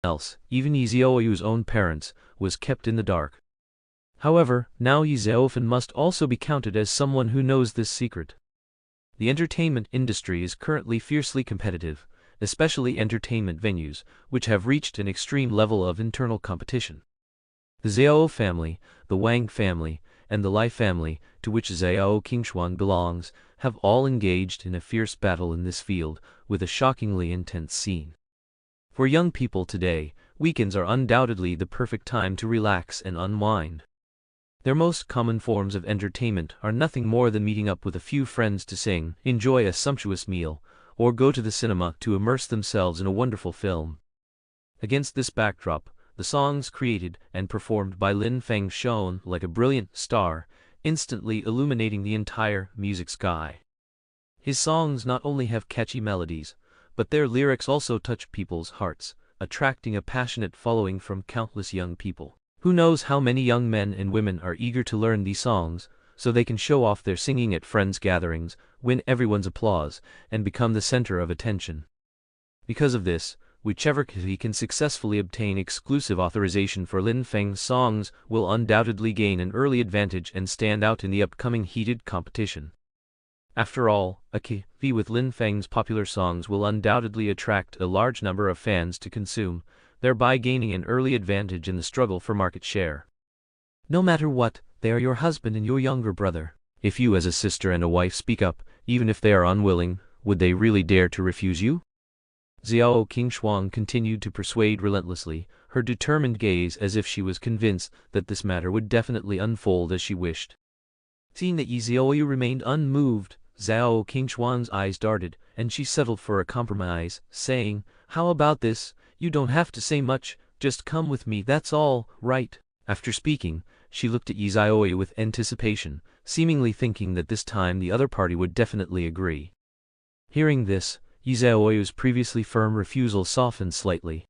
else, even Ye Xiaoyu's own parents, was kept in the dark. However, now Ye Xiaofen must also be counted as someone who knows this secret. The entertainment industry is currently fiercely competitive, especially entertainment venues, which have reached an extreme level of internal competition. The Xiao family, the Wang family, and the Lai family, to which Xiao Qingshuang belongs, have all engaged in a fierce battle in this field, with a shockingly intense scene. For young people today, weekends are undoubtedly the perfect time to relax and unwind. Their most common forms of entertainment are nothing more than meeting up with a few friends to sing, enjoy a sumptuous meal, or go to the cinema to immerse themselves in a wonderful film. Against this backdrop, the songs created and performed by Lin Feng shone like a brilliant star, instantly illuminating the entire music sky. His songs not only have catchy melodies, but their lyrics also touch people's hearts, attracting a passionate following from countless young people. Who knows how many young men and women are eager to learn these songs, so they can show off their singing at friends' gatherings, win everyone's applause, and become the center of attention. Because of this, whichever he can successfully obtain exclusive authorization for Lin Feng's songs will undoubtedly gain an early advantage and stand out in the upcoming heated competition. After all, a KV with Lin Feng's popular songs will undoubtedly attract a large number of fans to consume, thereby gaining an early advantage in the struggle for market share. No matter what, they are your husband and your younger brother. If you as a sister and a wife speak up, even if they are unwilling, would they really dare to refuse you? Xiao Qingshuang continued to persuade relentlessly, her determined gaze as if she was convinced that this matter would definitely unfold as she wished. Seeing that Ye Xiaoyu remained unmoved, Xiao Qingshuang's eyes darted, and she settled for a compromise, saying, "How about this? You don't have to say much, just come with me, that's all, right?" After speaking, she looked at Ye Xiaoyu with anticipation, seemingly thinking that this time the other party would definitely agree. Hearing this, Ye Xiaoyu's previously firm refusal softened slightly.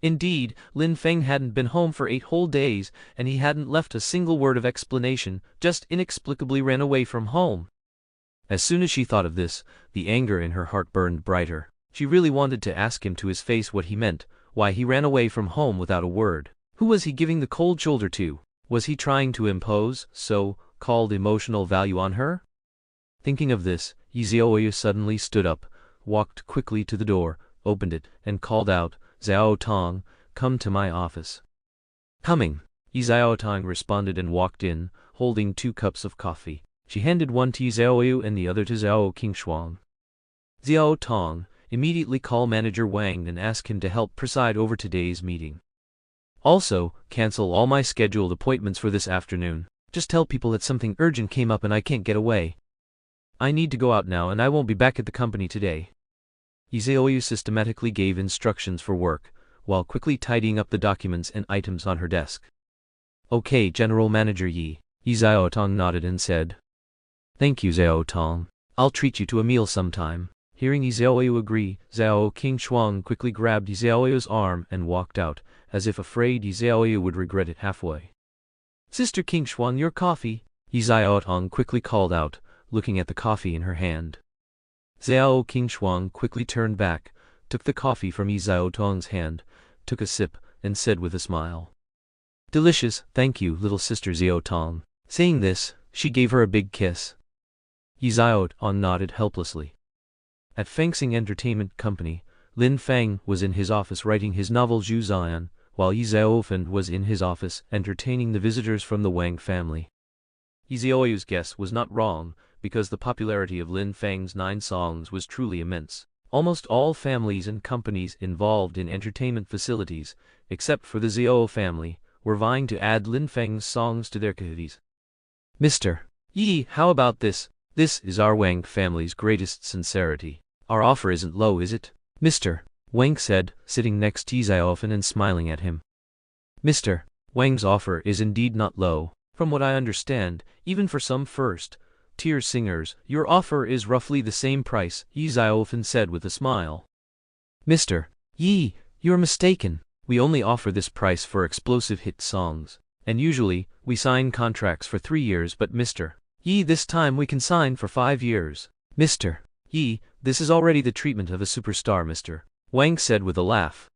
Indeed, Lin Feng hadn't been home for 8 whole days, and he hadn't left a single word of explanation, just inexplicably ran away from home. As soon as she thought of this, the anger in her heart burned brighter. She really wanted to ask him to his face what he meant, why he ran away from home without a word. Who was he giving the cold shoulder to? Was he trying to impose so-called emotional value on her? Thinking of this, Ye Xiaoyu suddenly stood up, walked quickly to the door, opened it, and called out, "Xiao Tong, come to my office." "Coming." Ye Xiao Tong responded and walked in, holding 2 cups of coffee. She handed one to Ye Xiaoyu and the other to Xiao Qingshuang. "Xiao Tong, immediately call manager Wang and ask him to help preside over today's meeting. Also, cancel all my scheduled appointments for this afternoon. Just tell people that something urgent came up and I can't get away. I need to go out now and I won't be back at the company today." Ye Xiaoyu systematically gave instructions for work, while quickly tidying up the documents and items on her desk. "Okay, General Manager Ye." Ye Xiao Tong nodded and said, "Thank you, Xiao Tong. I'll treat you to a meal sometime." Hearing Ye Xiaoyu agree, Xiao Qingshuang quickly grabbed Ye Xiaoyu's arm and walked out, as if afraid Ye Xiaoyu would regret it halfway. "Sister Qingshuang, your coffee," Ye Xiao Tong quickly called out, looking at the coffee in her hand. Xiao Qingshuang quickly turned back, took the coffee from Ye Xiao Tong's hand, took a sip, and said with a smile, "Delicious, thank you, little sister Xiao Tong." Saying this, she gave her a big kiss. Ye Xiao Tong nodded helplessly. At Fengsing Entertainment Company, Lin Feng was in his office writing his novel Zhu Zian, while Ye Xiaofen was in his office entertaining the visitors from the Wang family. Ye Xiaoyu's guess was not wrong, because the popularity of Lin Feng's 9 songs was truly immense. Almost all families and companies involved in entertainment facilities, except for the Xiao family, were vying to add Lin Feng's songs to their KVs. "Mr. Yi, how about this? This is our Wang family's greatest sincerity. Our offer isn't low, is it?" Mr. Wang said, sitting next to Ye Xiaofen and smiling at him. "Mr. Wang's offer is indeed not low. From what I understand, even for some first-tier singers, your offer is roughly the same price," Ye Xiaofen said with a smile. "Mr. Yi, you're mistaken. We only offer this price for explosive hit songs. And usually, we sign contracts for 3 years, but Mr. Yi, this time we can sign for 5 years. Mr. Yi, this is already the treatment of a superstar, Mr. Wang said with a laugh.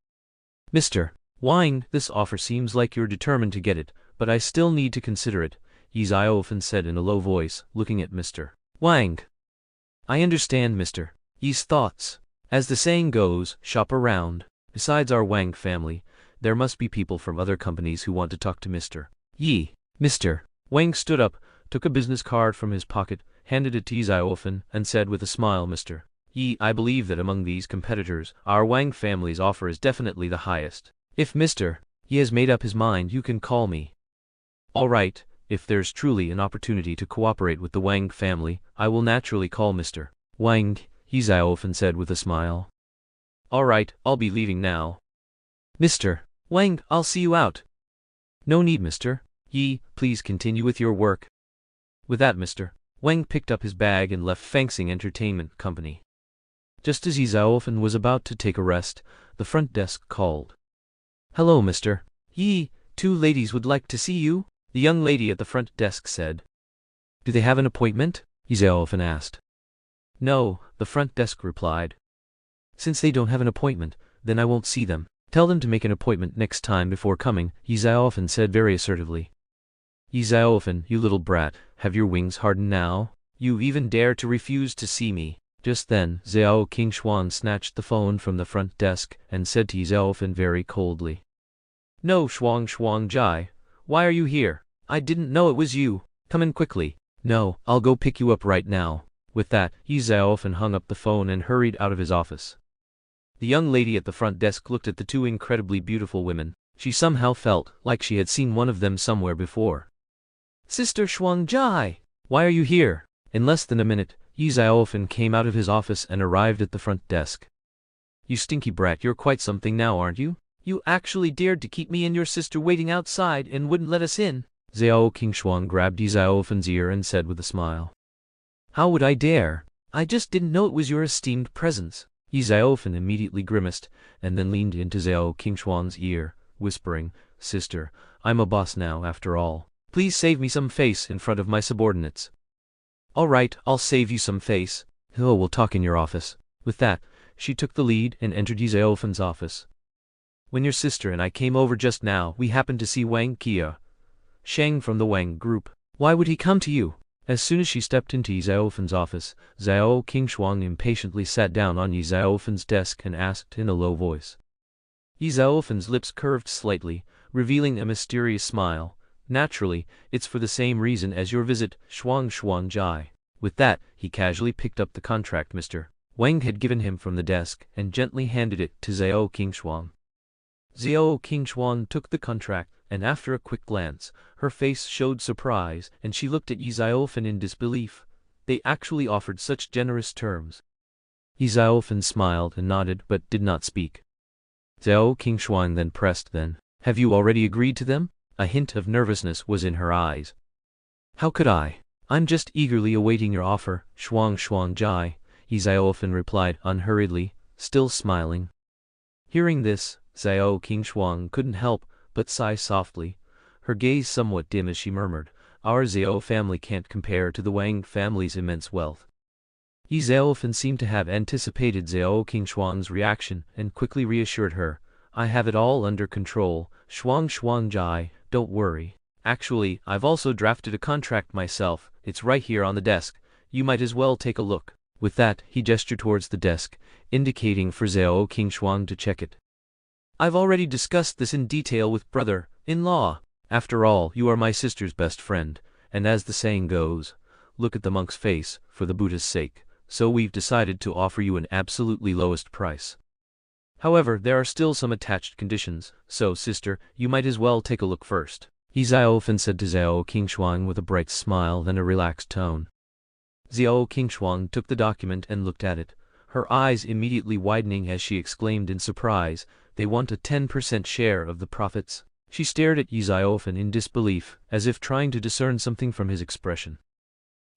Mr. Wang, this offer seems like you're determined to get it, but I still need to consider it, Ye Xiaoyu said in a low voice, looking at Mr. Wang. I understand Mr. Ye's thoughts. As the saying goes, shop around. Besides our Wang family, there must be people from other companies who want to talk to Mr. Ye. Mr. Wang stood up, took a business card from his pocket, handed it to Ye Xiaoyu, and said with a smile, Mr. Ye, I believe that among these competitors, our Wang family's offer is definitely the highest. If Mr. Ye has made up his mind, you can call me. All right, if there's truly an opportunity to cooperate with the Wang family, I will naturally call Mr. Wang, Ye Xiaoyu said with a smile. All right, I'll be leaving now. Mr. Wang, I'll see you out. No need, Mr. Ye, please continue with your work. With that, Mr. Wang picked up his bag and left Fengsing Entertainment Company. Just as Ye Xiaoyu was about to take a rest, the front desk called. Hello, Mr. Ye, 2 ladies would like to see you, the young lady at the front desk said. Do they have an appointment? Ye Xiaoyu asked. No, the front desk replied. Since they don't have an appointment, then I won't see them. Tell them to make an appointment next time before coming, Ye Xiaoyu said very assertively. Ye Xiaoyu, you little brat, have your wings hardened now? You even dare to refuse to see me. Just then, Xiao Qingshuan snatched the phone from the front desk and said to Ye Xiaoyu very coldly. No, Shuang Jai, why are you here? I didn't know it was you. Come in quickly. No, I'll go pick you up right now. With that, Ye Xiaoyu hung up the phone and hurried out of his office. The young lady at the front desk looked at the 2 incredibly beautiful women. She somehow felt like she had seen one of them somewhere before. Sister Shuang Jai, why are you here? In less than a minute, Ye Xiaoyu came out of his office and arrived at the front desk. You stinky brat, you're quite something now, aren't you? You actually dared to keep me and your sister waiting outside and wouldn't let us in. Xiao Qingshuan grabbed Ye Xiaoyu's ear and said with a smile. How would I dare? I just didn't know it was your esteemed presence. Ye Xiaoyu immediately grimaced, and then leaned into Xiao Qingshuan's ear, whispering, Sister, I'm a boss now after all. Please save me some face in front of my subordinates. All right, I'll save you some face. Oh, we'll talk in your office. With that, she took the lead and entered Ye Xiaoyu's office. When your sister and I came over just now, we happened to see Wang Sheng from the Wang group. Why would he come to you? As soon as she stepped into Ye Xiaoyu's office, Xiao Qingshuan impatiently sat down on Ye Xiaoyu's desk and asked in a low voice. Ye Xiaoyu's lips curved slightly, revealing a mysterious smile. Naturally, it's for the same reason as your visit, Shuang Jai. With that, he casually picked up the contract Mr. Wang had given him from the desk and gently handed it to Xiao Qingshuan. Xiao Qingshuan took the contract, and after a quick glance, her face showed surprise, and she looked at Ye Xiaoyu in disbelief. They actually offered such generous terms. Ye Xiaoyu smiled and nodded but did not speak. Xiao Qingshuan then pressed, have you already agreed to them? A hint of nervousness was in her eyes. How could I? I'm just eagerly awaiting your offer, Shuang Jai, Ye Xiaoyu replied unhurriedly, still smiling. Hearing this, Xiao Qingshuan couldn't help but sigh softly, her gaze somewhat dim as she murmured, our Xiao family can't compare to the Wang family's immense wealth. Ye Xiaoyu seemed to have anticipated Xiao Qingshuan's reaction and quickly reassured her, I have it all under control, Shuang Jai, don't worry. Actually, I've also drafted a contract myself, it's right here on the desk, you might as well take a look. With that, he gestured towards the desk, indicating for Xiao Qingshuan to check it. I've already discussed this in detail with brother-in-law. After all, you are my sister's best friend, and as the saying goes, look at the monk's face, for the Buddha's sake, so we've decided to offer you an absolutely lowest price. However, there are still some attached conditions, so sister, you might as well take a look first. Ye Xiaoyu said to Xiao Qingshuan with a bright smile and a relaxed tone. Xiao Qingshuan took the document and looked at it, her eyes immediately widening as she exclaimed in surprise, they want a 10% share of the profits. She stared at Ye Xiaoyu in disbelief, as if trying to discern something from his expression.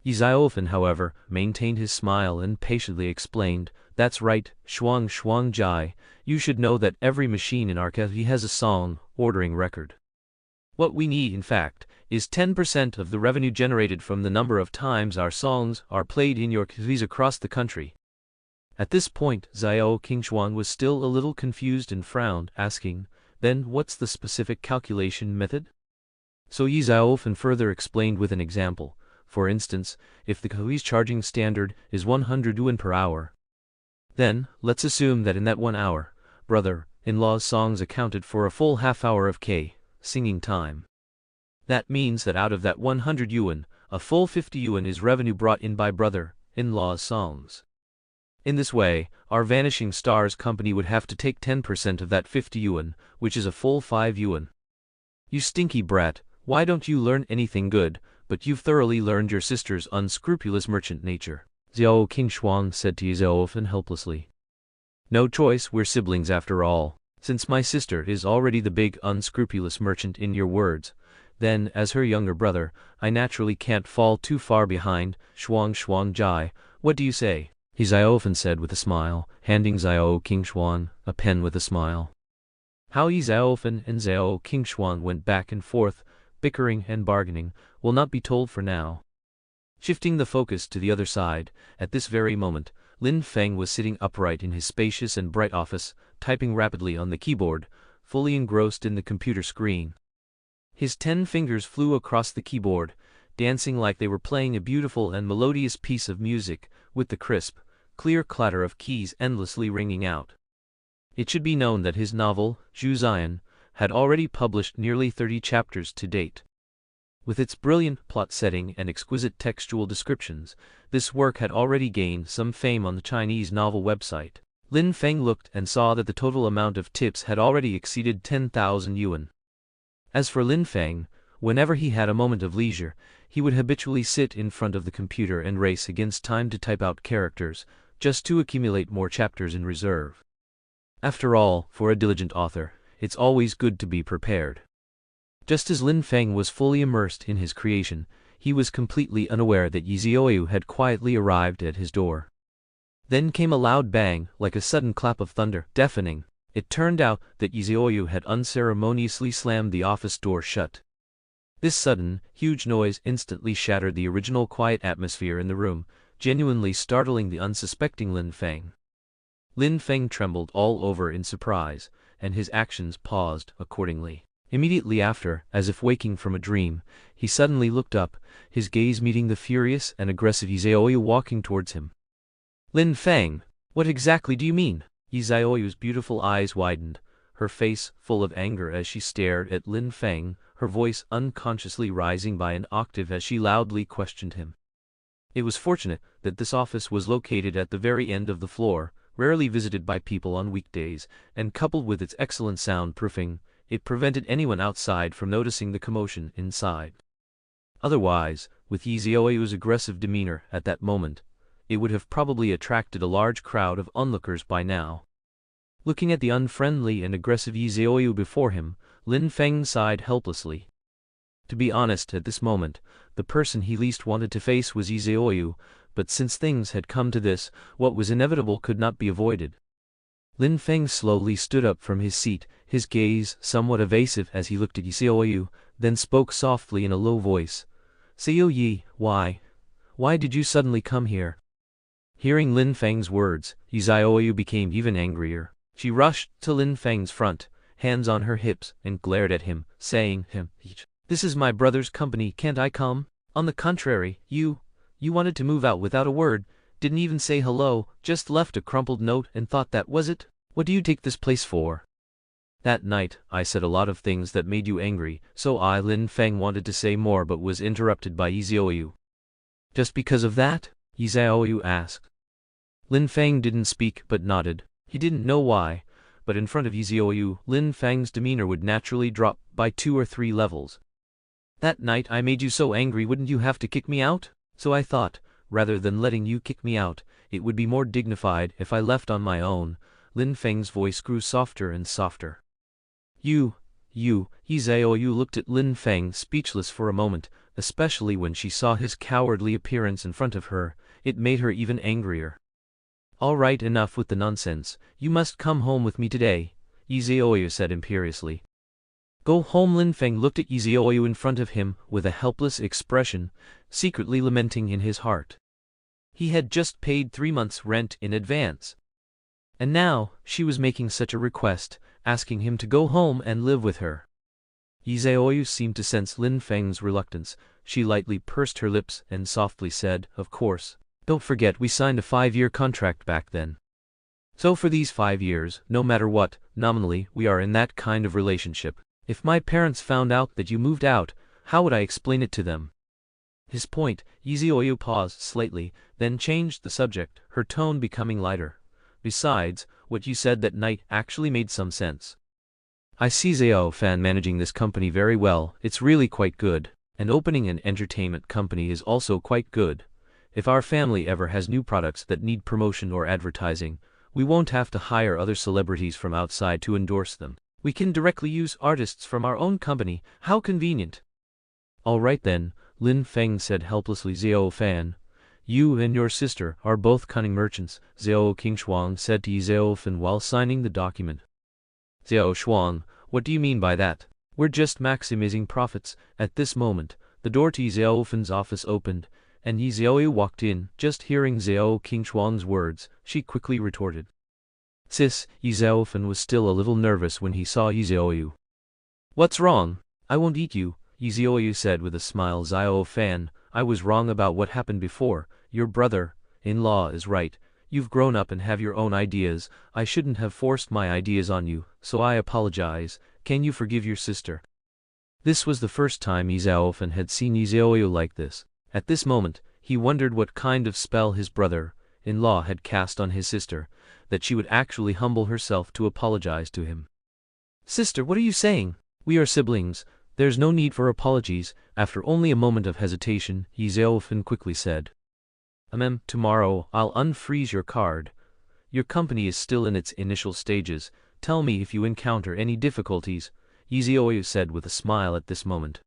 Ye Xiaoyu, however, maintained his smile and patiently explained, that's right, Shuang Jai, you should know that every machine in our cafe has a song ordering record. What we need, in fact, is 10% of the revenue generated from the number of times our songs are played in your cafes across the country. At this point, Xiao Qingshuan was still a little confused and frowned, asking, "Then what's the specific calculation method?" So Ye Xiaoyu further explained with an example. For instance, if the Kui's charging standard is 100 yuan per hour, then, let's assume that in that 1 hour, brother-in-law's songs accounted for a full half hour of singing time. That means that out of that 100 yuan, a full 50 yuan is revenue brought in by brother-in-law's songs. In this way, our Vanishing Stars company would have to take 10% of that 50 yuan, which is a full 5 yuan. You stinky brat, why don't you learn anything good, but you've thoroughly learned your sister's unscrupulous merchant nature, Xiao Qingshuan said to Ye Xiaoyu helplessly. No choice, we're siblings after all. Since my sister is already the big unscrupulous merchant in your words, then, as her younger brother, I naturally can't fall too far behind. Shuang Jai, what do you say? Ye Xiaoyu said with a smile, handing Xiao Qingshuan a pen with a smile. How Ye Xiaoyu and Xiao Qingshuan went back and forth, bickering and bargaining, will not be told for now. Shifting the focus to the other side, at this very moment, Lin Feng was sitting upright in his spacious and bright office, typing rapidly on the keyboard, fully engrossed in the computer screen. His 10 fingers flew across the keyboard, dancing like they were playing a beautiful and melodious piece of music, with the crisp, clear clatter of keys endlessly ringing out. It should be known that his novel, Zhu Zian, had already published nearly 30 chapters to date. With its brilliant plot setting and exquisite textual descriptions, this work had already gained some fame on the Chinese novel website. Lin Feng looked and saw that the total amount of tips had already exceeded 10,000 yuan. As for Lin Feng, whenever he had a moment of leisure, he would habitually sit in front of the computer and race against time to type out characters, just to accumulate more chapters in reserve. After all, for a diligent author, it's always good to be prepared. Just as Lin Feng was fully immersed in his creation, he was completely unaware that Ye Xiaoyu had quietly arrived at his door. Then came a loud bang, like a sudden clap of thunder, deafening. It turned out that Ye Xiaoyu had unceremoniously slammed the office door shut. This sudden, huge noise instantly shattered the original quiet atmosphere in the room, genuinely startling the unsuspecting Lin Feng. Lin Feng trembled all over in surprise, and his actions paused accordingly. Immediately after, as if waking from a dream, he suddenly looked up, his gaze meeting the furious and aggressive Ye Xiaoyu walking towards him. Lin Feng, what exactly do you mean? Ye Xiaoyu's beautiful eyes widened, her face full of anger as she stared at Lin Feng, her voice unconsciously rising by an octave as she loudly questioned him. It was fortunate that this office was located at the very end of the floor, rarely visited by people on weekdays, and coupled with its excellent soundproofing, it prevented anyone outside from noticing the commotion inside. Otherwise, with Ye Xiaoyu's aggressive demeanor at that moment, it would have probably attracted a large crowd of onlookers by now. Looking at the unfriendly and aggressive Ye Xiaoyu before him, Lin Feng sighed helplessly. To be honest, at this moment, the person he least wanted to face was Ye Xiaoyu, but since things had come to this, what was inevitable could not be avoided. Lin Feng slowly stood up from his seat, his gaze somewhat evasive as he looked at Ye Xiaoyu, then spoke softly in a low voice. "Xiaoyu, why did you suddenly come here?" Hearing Lin Feng's words, Ye Xiaoyu became even angrier. She rushed to Lin Feng's front, hands on her hips, and glared at him, saying, "This is my brother's company, can't I come? On the contrary, you wanted to move out without a word, didn't even say hello, just left a crumpled note and thought that was it? What do you take this place for?" "That night, I said a lot of things that made you angry, so Lin Feng wanted to say more but was interrupted by Ye Xiaoyu. "Just because of that?" Ye Xiaoyu asked. Lin Feng didn't speak but nodded. He didn't know why, but in front of Ye Xiaoyu, Lin Feng's demeanor would naturally drop by 2 or 3 levels. "That night I made you so angry, wouldn't you have to kick me out? So I thought, rather than letting you kick me out, it would be more dignified if I left on my own." Lin Feng's voice grew softer and softer. Ye Xiaoyu looked at Lin Feng speechless for a moment, especially when she saw his cowardly appearance in front of her. It made her even angrier. "All right, enough with the nonsense, you must come home with me today," Ye Xiaoyu said imperiously. "Go home." Lin Feng looked at Ye Xiaoyu in front of him with a helpless expression, secretly lamenting in his heart. He had just paid 3 months' rent in advance. And now, she was making such a request, asking him to go home and live with her. Ye Xiaoyu seemed to sense Lin Feng's reluctance. She lightly pursed her lips and softly said, "Of course. Don't forget we signed a 5-year contract back then. So for these 5 years, no matter what, nominally, we are in that kind of relationship. If my parents found out that you moved out, how would I explain it to them?" His point. Ye Xiaoyu paused slightly, then changed the subject, her tone becoming lighter. "Besides, what you said that night actually made some sense. I see Xiao Fan managing this company very well. It's really quite good. And opening an entertainment company is also quite good. If our family ever has new products that need promotion or advertising, we won't have to hire other celebrities from outside to endorse them. We can directly use artists from our own company. How convenient." "All right then," Lin Feng said helplessly. "Xiao Fan, you and your sister are both cunning merchants," Xiao Qingshuang said to Ye Xiaofen while signing the document. "Xiao Shuang, what do you mean by that? We're just maximizing profits." At this moment, the door to Ye Xiaofen's office opened, and Ye Xiaoyu walked in. Just hearing Xiao Qingshuang's words, she quickly retorted. "Sis," Ye Xiaofen was still a little nervous when he saw Ye Xiaoyu. "What's wrong?" "I won't eat you," Ye Xiaoyu said with a smile. "Xiao Fan, I was wrong about what happened before. Your brother-in-law is right. You've grown up and have your own ideas. I shouldn't have forced my ideas on you, so I apologize. Can you forgive your sister?" This was the first time Ye Xiaofen had seen Ye Xiaoyu like this. At this moment, he wondered what kind of spell his brother-in-law had cast on his sister, that she would actually humble herself to apologize to him. "Sister, what are you saying? We are siblings. There's no need for apologies." After only a moment of hesitation, Ye Xiaofen quickly said, Tomorrow I'll unfreeze your card. Your company is still in its initial stages. Tell me if you encounter any difficulties," Ye Xiaoyu said with a smile at this moment.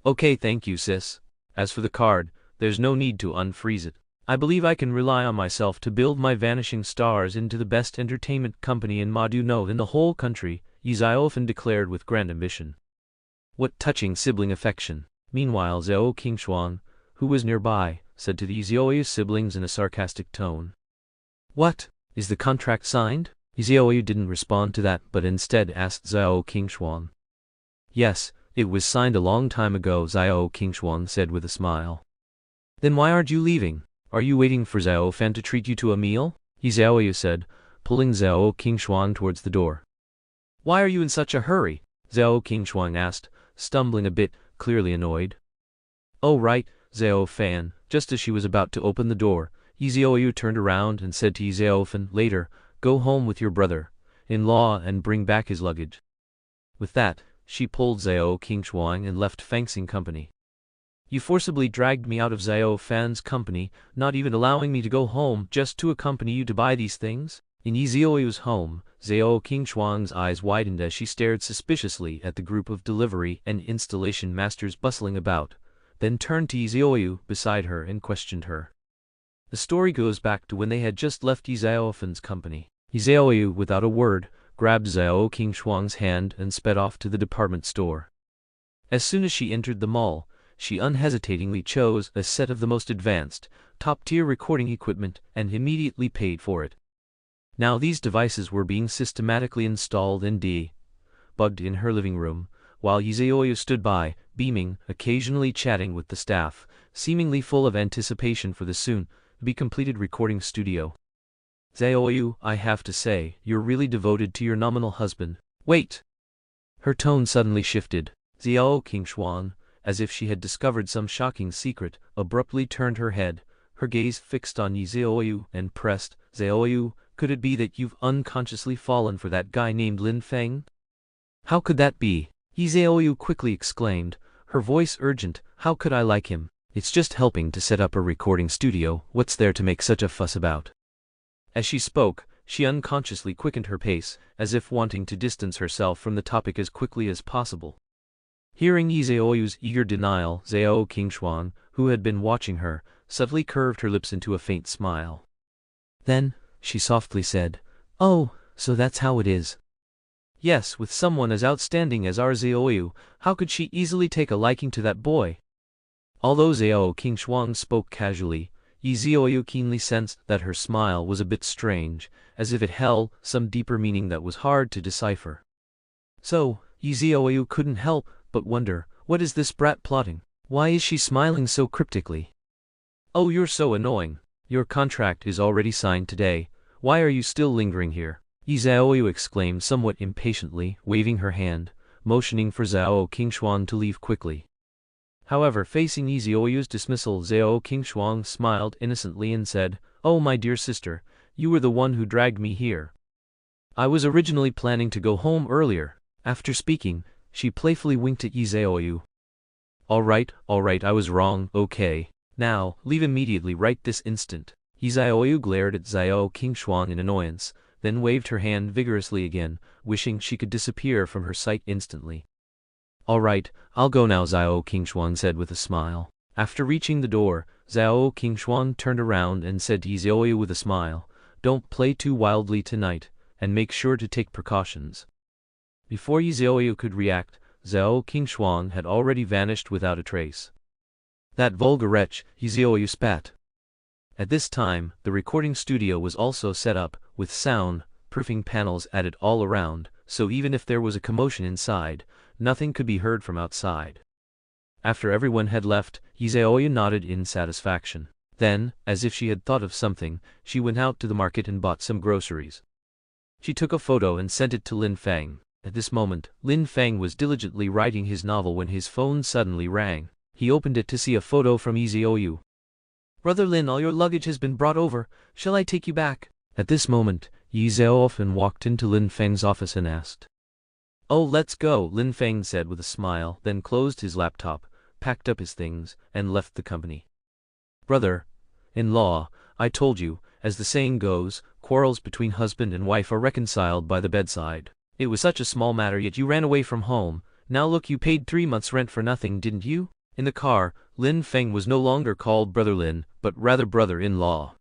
"Okay, thank you, sis. As for the card, there's no need to unfreeze it. I believe I can rely on myself to build my vanishing stars into the best entertainment company in Maduno in the whole country," Ye Xiaofen declared with grand ambition. "What touching sibling affection." Meanwhile, Xiao Qingshuang, who was nearby, said to the Ye Xiaoyu siblings in a sarcastic tone, "What? Is the contract signed?" Ye Xiaoyu didn't respond to that, but instead asked Xiao Qingshuang. "Yes, it was signed a long time ago," Xiao Qingshuang said with a smile. "Then why aren't you leaving? Are you waiting for Xiao Fan to treat you to a meal?" Ye Xiaoyu said, pulling Xiao Qingshuang towards the door. "Why are you in such a hurry?" Xiao Qingshuang asked, stumbling a bit, clearly annoyed. "Oh right, Xiao Fan." Just as she was about to open the door, Ye Xiaoyu turned around and said to Ye Xiaofen, "Later, go home with your brother-in-law and bring back his luggage." With that, she pulled Xiao Qingshuang and left Fengxing company. "You forcibly dragged me out of Xiao Fan's company, not even allowing me to go home just to accompany you to buy these things?" In Ye Xiaoyu's home, Xiao Qingshuang's eyes widened as she stared suspiciously at the group of delivery and installation masters bustling about, then turned to Ye Xiaoyu beside her and questioned her. The story goes back to when they had just left Ye Xiaofen's company. Ye Xiaoyu, without a word, grabbed Xiao Qingshuang's hand and sped off to the department store. As soon as she entered the mall, she unhesitatingly chose a set of the most advanced, top-tier recording equipment and immediately paid for it. Now these devices were being systematically installed and debugged in her living room, while Ye Xiaoyu stood by, beaming, occasionally chatting with the staff, seemingly full of anticipation for the soon-to-be-completed recording studio. "Xiaoyu, I have to say, you're really devoted to your nominal husband." "Wait!" Her tone suddenly shifted. Xiao Qingshuang, as if she had discovered some shocking secret, abruptly turned her head, her gaze fixed on Ye Xiaoyu, and pressed, "Xiaoyu, could it be that you've unconsciously fallen for that guy named Lin Feng?" "How could that be?" Ye Xiaoyu quickly exclaimed, her voice urgent. "How could I like him? It's just helping to set up a recording studio. What's there to make such a fuss about?" As she spoke, she unconsciously quickened her pace, as if wanting to distance herself from the topic as quickly as possible. Hearing Ye Xiaoyu's eager denial, Xiao Qingshuang, who had been watching her, subtly curved her lips into a faint smile. Then, she softly said, "Oh, so that's how it is." "Yes, with someone as outstanding as our Xiaoyu, how could she easily take a liking to that boy?" Although Xiao Qingshuang spoke casually, Ye Xiaoyu keenly sensed that her smile was a bit strange, as if it held some deeper meaning that was hard to decipher. So, Ye Xiaoyu couldn't help but wonder, what is this brat plotting? Why is she smiling so cryptically? Oh, you're so annoying. Your contract is already signed today. Why are you still lingering here? Ye Xiaoyu exclaimed somewhat impatiently, waving her hand, motioning for Zhao Qingshuang to leave quickly. However, facing Ye Xiaoyu's dismissal, Zhao Qingshuang smiled innocently and said, "Oh, my dear sister, you were the one who dragged me here. I was originally planning to go home earlier." After speaking, she playfully winked at Ye Xiaoyu. All right, I was wrong, okay. Now, leave immediately right this instant." Ye Xiaoyu glared at Zhao Qingshuang in annoyance, then waved her hand vigorously again, wishing she could disappear from her sight instantly. "All right, I'll go now," Zhao Qingshuang said with a smile. After reaching the door, Zhao Qingshuang turned around and said to Ye Xiaoyu with a smile, "Don't play too wildly tonight, and make sure to take precautions." Before Ye Xiaoyu could react, Zhao Qingshuang had already vanished without a trace. "That vulgar wretch," Ye Xiaoyu spat. At this time, the recording studio was also set up, with sound-proofing panels added all around, so even if there was a commotion inside, nothing could be heard from outside. After everyone had left, Ye Xiaoyu nodded in satisfaction. Then, as if she had thought of something, she went out to the market and bought some groceries. She took a photo and sent it to Lin Feng. At this moment, Lin Feng was diligently writing his novel when his phone suddenly rang. He opened it to see a photo from Ye Xiaoyu. "Brother Lin, all your luggage has been brought over. Shall I take you back?" At this moment, Ye Xiaoyu walked into Lin Feng's office and asked. "Oh, let's go," Lin Feng said with a smile, then closed his laptop, packed up his things, and left the company. "Brother-in-law, I told you, as the saying goes, quarrels between husband and wife are reconciled by the bedside. It was such a small matter, yet you ran away from home. Now look, you paid 3 months' rent for nothing, didn't you?" In the car, Lin Feng was no longer called Brother Lin, but rather brother-in-law.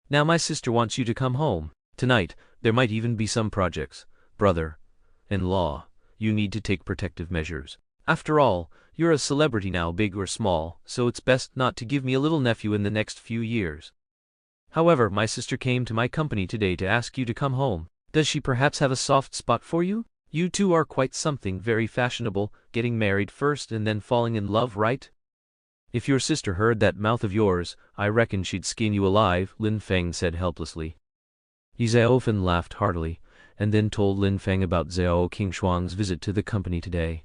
"Now my sister wants you to come home. Tonight, there might even be some projects. Brother-in-law, you need to take protective measures. After all, you're a celebrity now, big or small, so it's best not to give me a little nephew in the next few years. However, my sister came to my company today to ask you to come home. Does she perhaps have a soft spot for you? You two are quite something, very fashionable, getting married first and then falling in love, right? If your sister heard that mouth of yours, I reckon she'd skin you alive," Lin Feng said helplessly. Ye Xiaoyu laughed heartily, and then told Lin Feng about Zhao Qingshuang's visit to the company today.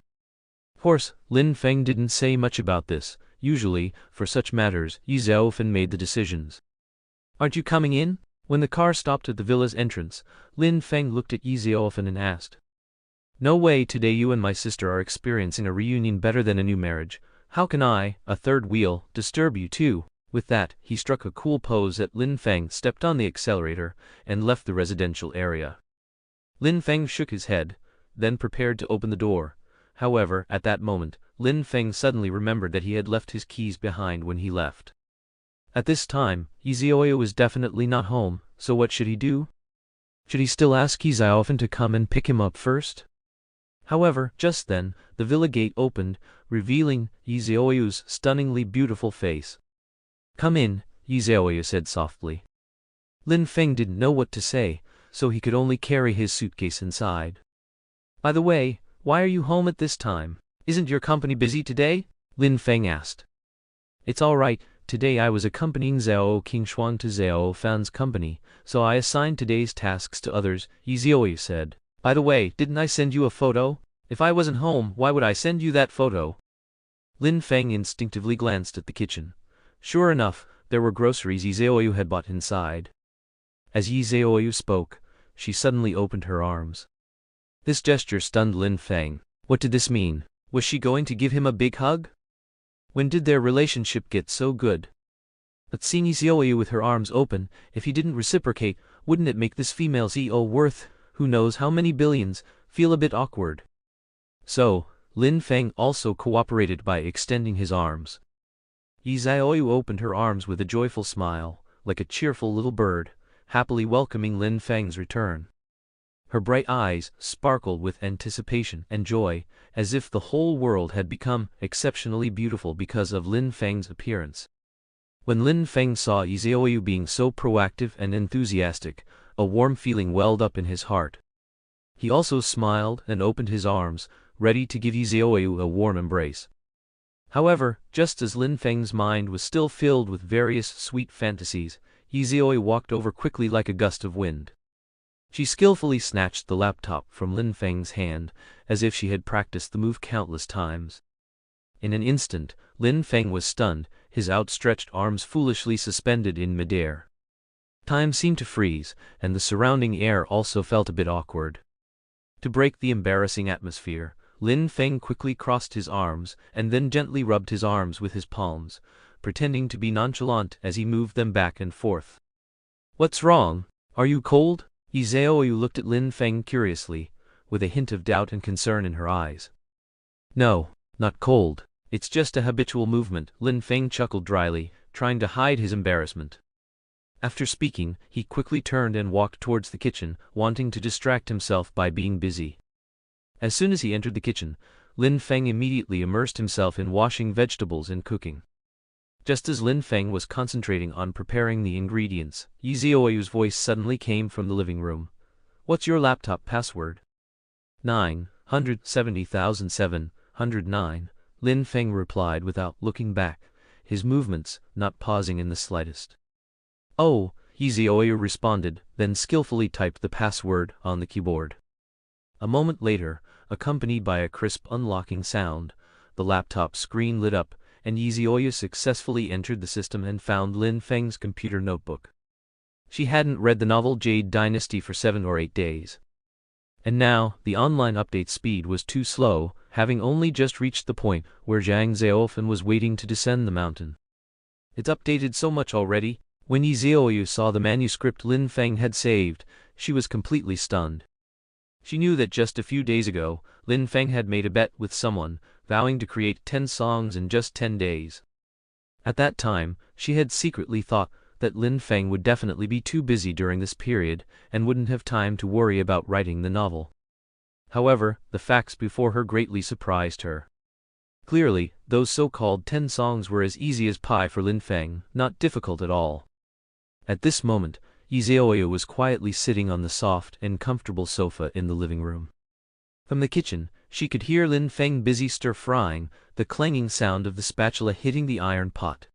Of course, Lin Feng didn't say much about this. Usually, for such matters, Ye Xiaoyu made the decisions. "Aren't you coming in?" When the car stopped at the villa's entrance, Lin Feng looked at Ye Xiaoyu and asked. "No way, today you and my sister are experiencing a reunion better than a new marriage. How can I, a third wheel, disturb you too?" With that, he struck a cool pose at Lin Feng, stepped on the accelerator, and left the residential area. Lin Feng shook his head, then prepared to open the door. However, at that moment, Lin Feng suddenly remembered that he had left his keys behind when he left. At this time, Ye Xiaoyu was definitely not home, so what should he do? Should he still ask Ye Xiaoyu to come and pick him up first? However, just then, the villa gate opened, revealing Ye Xiaoyu's stunningly beautiful face. "Come in," Ye Xiaoyu said softly. Lin Feng didn't know what to say, so he could only carry his suitcase inside. "By the way, why are you home at this time? Isn't your company busy today?" Lin Feng asked. "It's all right, today I was accompanying Zhao Qingshuang to Zhao Fan's company, so I assigned today's tasks to others," Ye Xiaoyu said. "By the way, didn't I send you a photo? If I wasn't home, why would I send you that photo?" Lin Feng instinctively glanced at the kitchen. Sure enough, there were groceries Ye Xiaoyu had bought inside. As Ye Xiaoyu spoke, she suddenly opened her arms. This gesture stunned Lin Feng. What did this mean? Was she going to give him a big hug? When did their relationship get so good? But seeing Ye Xiaoyu with her arms open, if he didn't reciprocate, wouldn't it make this female's ego worth who knows how many billions, feel a bit awkward? So, Lin Feng also cooperated by extending his arms. Ye Xiaoyu opened her arms with a joyful smile, like a cheerful little bird, happily welcoming Lin Feng's return. Her bright eyes sparkled with anticipation and joy, as if the whole world had become exceptionally beautiful because of Lin Feng's appearance. When Lin Feng saw Ye Xiaoyu being so proactive and enthusiastic, a warm feeling welled up in his heart. He also smiled and opened his arms, ready to give Ye Xiaoyu a warm embrace. However, just as Lin Feng's mind was still filled with various sweet fantasies, Ye Xiaoyu walked over quickly like a gust of wind. She skillfully snatched the laptop from Lin Feng's hand, as if she had practiced the move countless times. In an instant, Lin Feng was stunned, his outstretched arms foolishly suspended in midair. Time seemed to freeze, and the surrounding air also felt a bit awkward. To break the embarrassing atmosphere, Lin Feng quickly crossed his arms and then gently rubbed his arms with his palms, pretending to be nonchalant as he moved them back and forth. "What's wrong? Are you cold?" Ye Xiaoyu looked at Lin Feng curiously, with a hint of doubt and concern in her eyes. "No, not cold. It's just a habitual movement," Lin Feng chuckled dryly, trying to hide his embarrassment. After speaking, he quickly turned and walked towards the kitchen, wanting to distract himself by being busy. As soon as he entered the kitchen, Lin Feng immediately immersed himself in washing vegetables and cooking. Just as Lin Feng was concentrating on preparing the ingredients, Ye Xiaoyu's voice suddenly came from the living room. "What's your laptop password?" 970,709, Lin Feng replied without looking back, his movements not pausing in the slightest. "Oh," Ye Xiaoyu responded, then skillfully typed the password on the keyboard. A moment later, accompanied by a crisp unlocking sound, the laptop screen lit up, and Ye Xiaoyu successfully entered the system and found Lin Feng's computer notebook. She hadn't read the novel Jade Dynasty for 7 or 8 days. And now, the online update speed was too slow, having only just reached the point where Zhang Xiaofen was waiting to descend the mountain. "It's updated so much already." When Ye Xiaoyu saw the manuscript Lin Feng had saved, she was completely stunned. She knew that just a few days ago, Lin Feng had made a bet with someone, vowing to create 10 songs in just 10 days. At that time, she had secretly thought that Lin Feng would definitely be too busy during this period and wouldn't have time to worry about writing the novel. However, the facts before her greatly surprised her. Clearly, those so-called 10 songs were as easy as pie for Lin Feng, not difficult at all. At this moment, Ye Xiaoyu was quietly sitting on the soft and comfortable sofa in the living room. From the kitchen, she could hear Lin Feng busy stir-frying, the clanging sound of the spatula hitting the iron pot.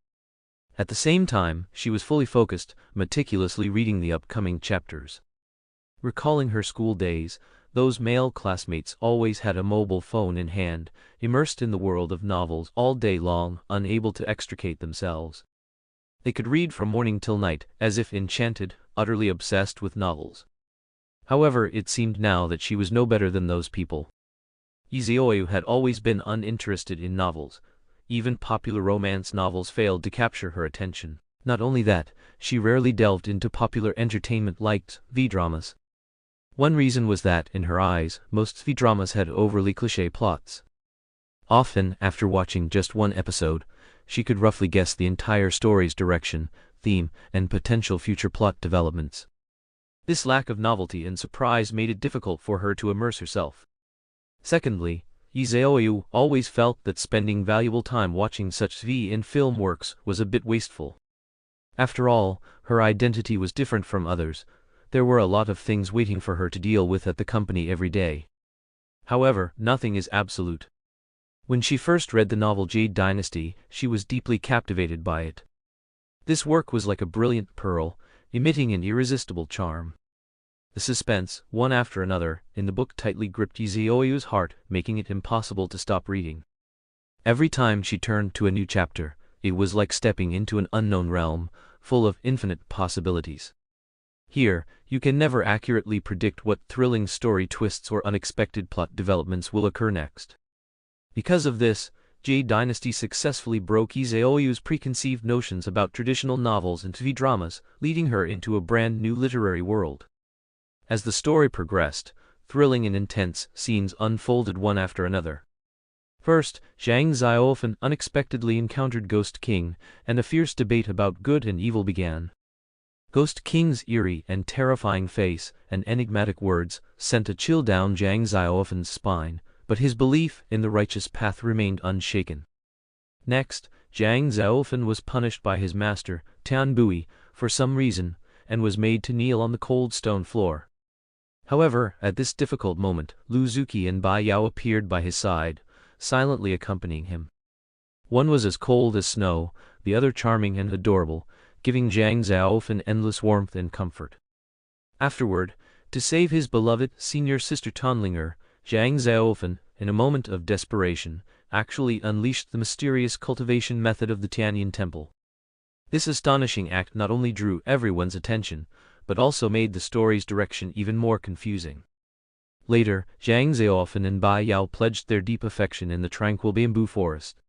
At the same time, she was fully focused, meticulously reading the upcoming chapters. Recalling her school days, those male classmates always had a mobile phone in hand, immersed in the world of novels all day long, unable to extricate themselves. They could read from morning till night, as if enchanted, utterly obsessed with novels. However, it seemed now that she was no better than those people. Ye Xiaoyu had always been uninterested in novels. Even popular romance novels failed to capture her attention. Not only that, she rarely delved into popular entertainment like V-dramas. One reason was that, in her eyes, most V-dramas had overly cliché plots. Often, after watching just one episode, she could roughly guess the entire story's direction, theme, and potential future plot developments. This lack of novelty and surprise made it difficult for her to immerse herself. Secondly, Ye Xiaoyu always felt that spending valuable time watching such TV and film works was a bit wasteful. After all, her identity was different from others. There were a lot of things waiting for her to deal with at the company every day. However, nothing is absolute. When she first read the novel Jade Dynasty, she was deeply captivated by it. This work was like a brilliant pearl, emitting an irresistible charm. The suspense, one after another, in the book tightly gripped Ye Xiaoyu's heart, making it impossible to stop reading. Every time she turned to a new chapter, it was like stepping into an unknown realm, full of infinite possibilities. Here, you can never accurately predict what thrilling story twists or unexpected plot developments will occur next. Because of this, Jade Dynasty successfully broke Ye Xiaoyu's preconceived notions about traditional novels and TV dramas, leading her into a brand new literary world. As the story progressed, thrilling and intense scenes unfolded one after another. First, Zhang Xiaofen unexpectedly encountered Ghost King, and a fierce debate about good and evil began. Ghost King's eerie and terrifying face and enigmatic words sent a chill down Zhang Xiaofen's spine, but his belief in the righteous path remained unshaken. Next, Zhang Xiaofen was punished by his master, Tian Bui, for some reason, and was made to kneel on the cold stone floor. However, at this difficult moment, Lu Zuki and Bai Yao appeared by his side, silently accompanying him. One was as cold as snow, the other charming and adorable, giving Zhang Xiaofen endless warmth and comfort. Afterward, to save his beloved senior sister Tonlinger, Zhang Xiaofen, in a moment of desperation, actually unleashed the mysterious cultivation method of the Tianyin Temple. This astonishing act not only drew everyone's attention, but also made the story's direction even more confusing. Later, Zhang Xiaofen and Bai Yao pledged their deep affection in the tranquil bamboo forest.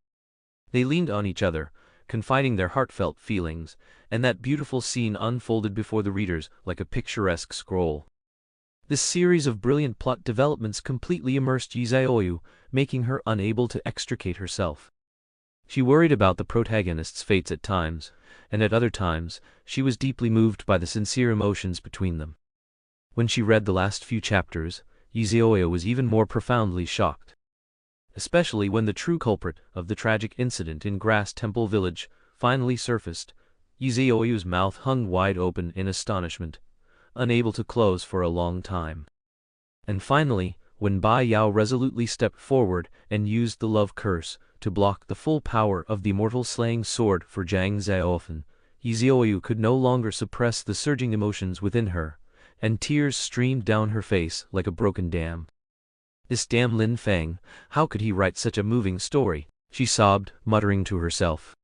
They leaned on each other, confiding their heartfelt feelings, and that beautiful scene unfolded before the readers like a picturesque scroll. This series of brilliant plot developments completely immersed Ye Xiaoyu, making her unable to extricate herself. She worried about the protagonist's fates at times, and at other times, she was deeply moved by the sincere emotions between them. When she read the last few chapters, Ye Xiaoyu was even more profoundly shocked. Especially when the true culprit of the tragic incident in Grass Temple Village finally surfaced, Ye Xiaoyu's mouth hung wide open in astonishment, unable to close for a long time. And finally, when Bai Yao resolutely stepped forward and used the love curse to block the full power of the immortal slaying sword for Zhang Xiaofen, Ye Xiaoyu could no longer suppress the surging emotions within her, and tears streamed down her face like a broken dam. This damn Lin Feng, how could he write such a moving story? She sobbed, muttering to herself.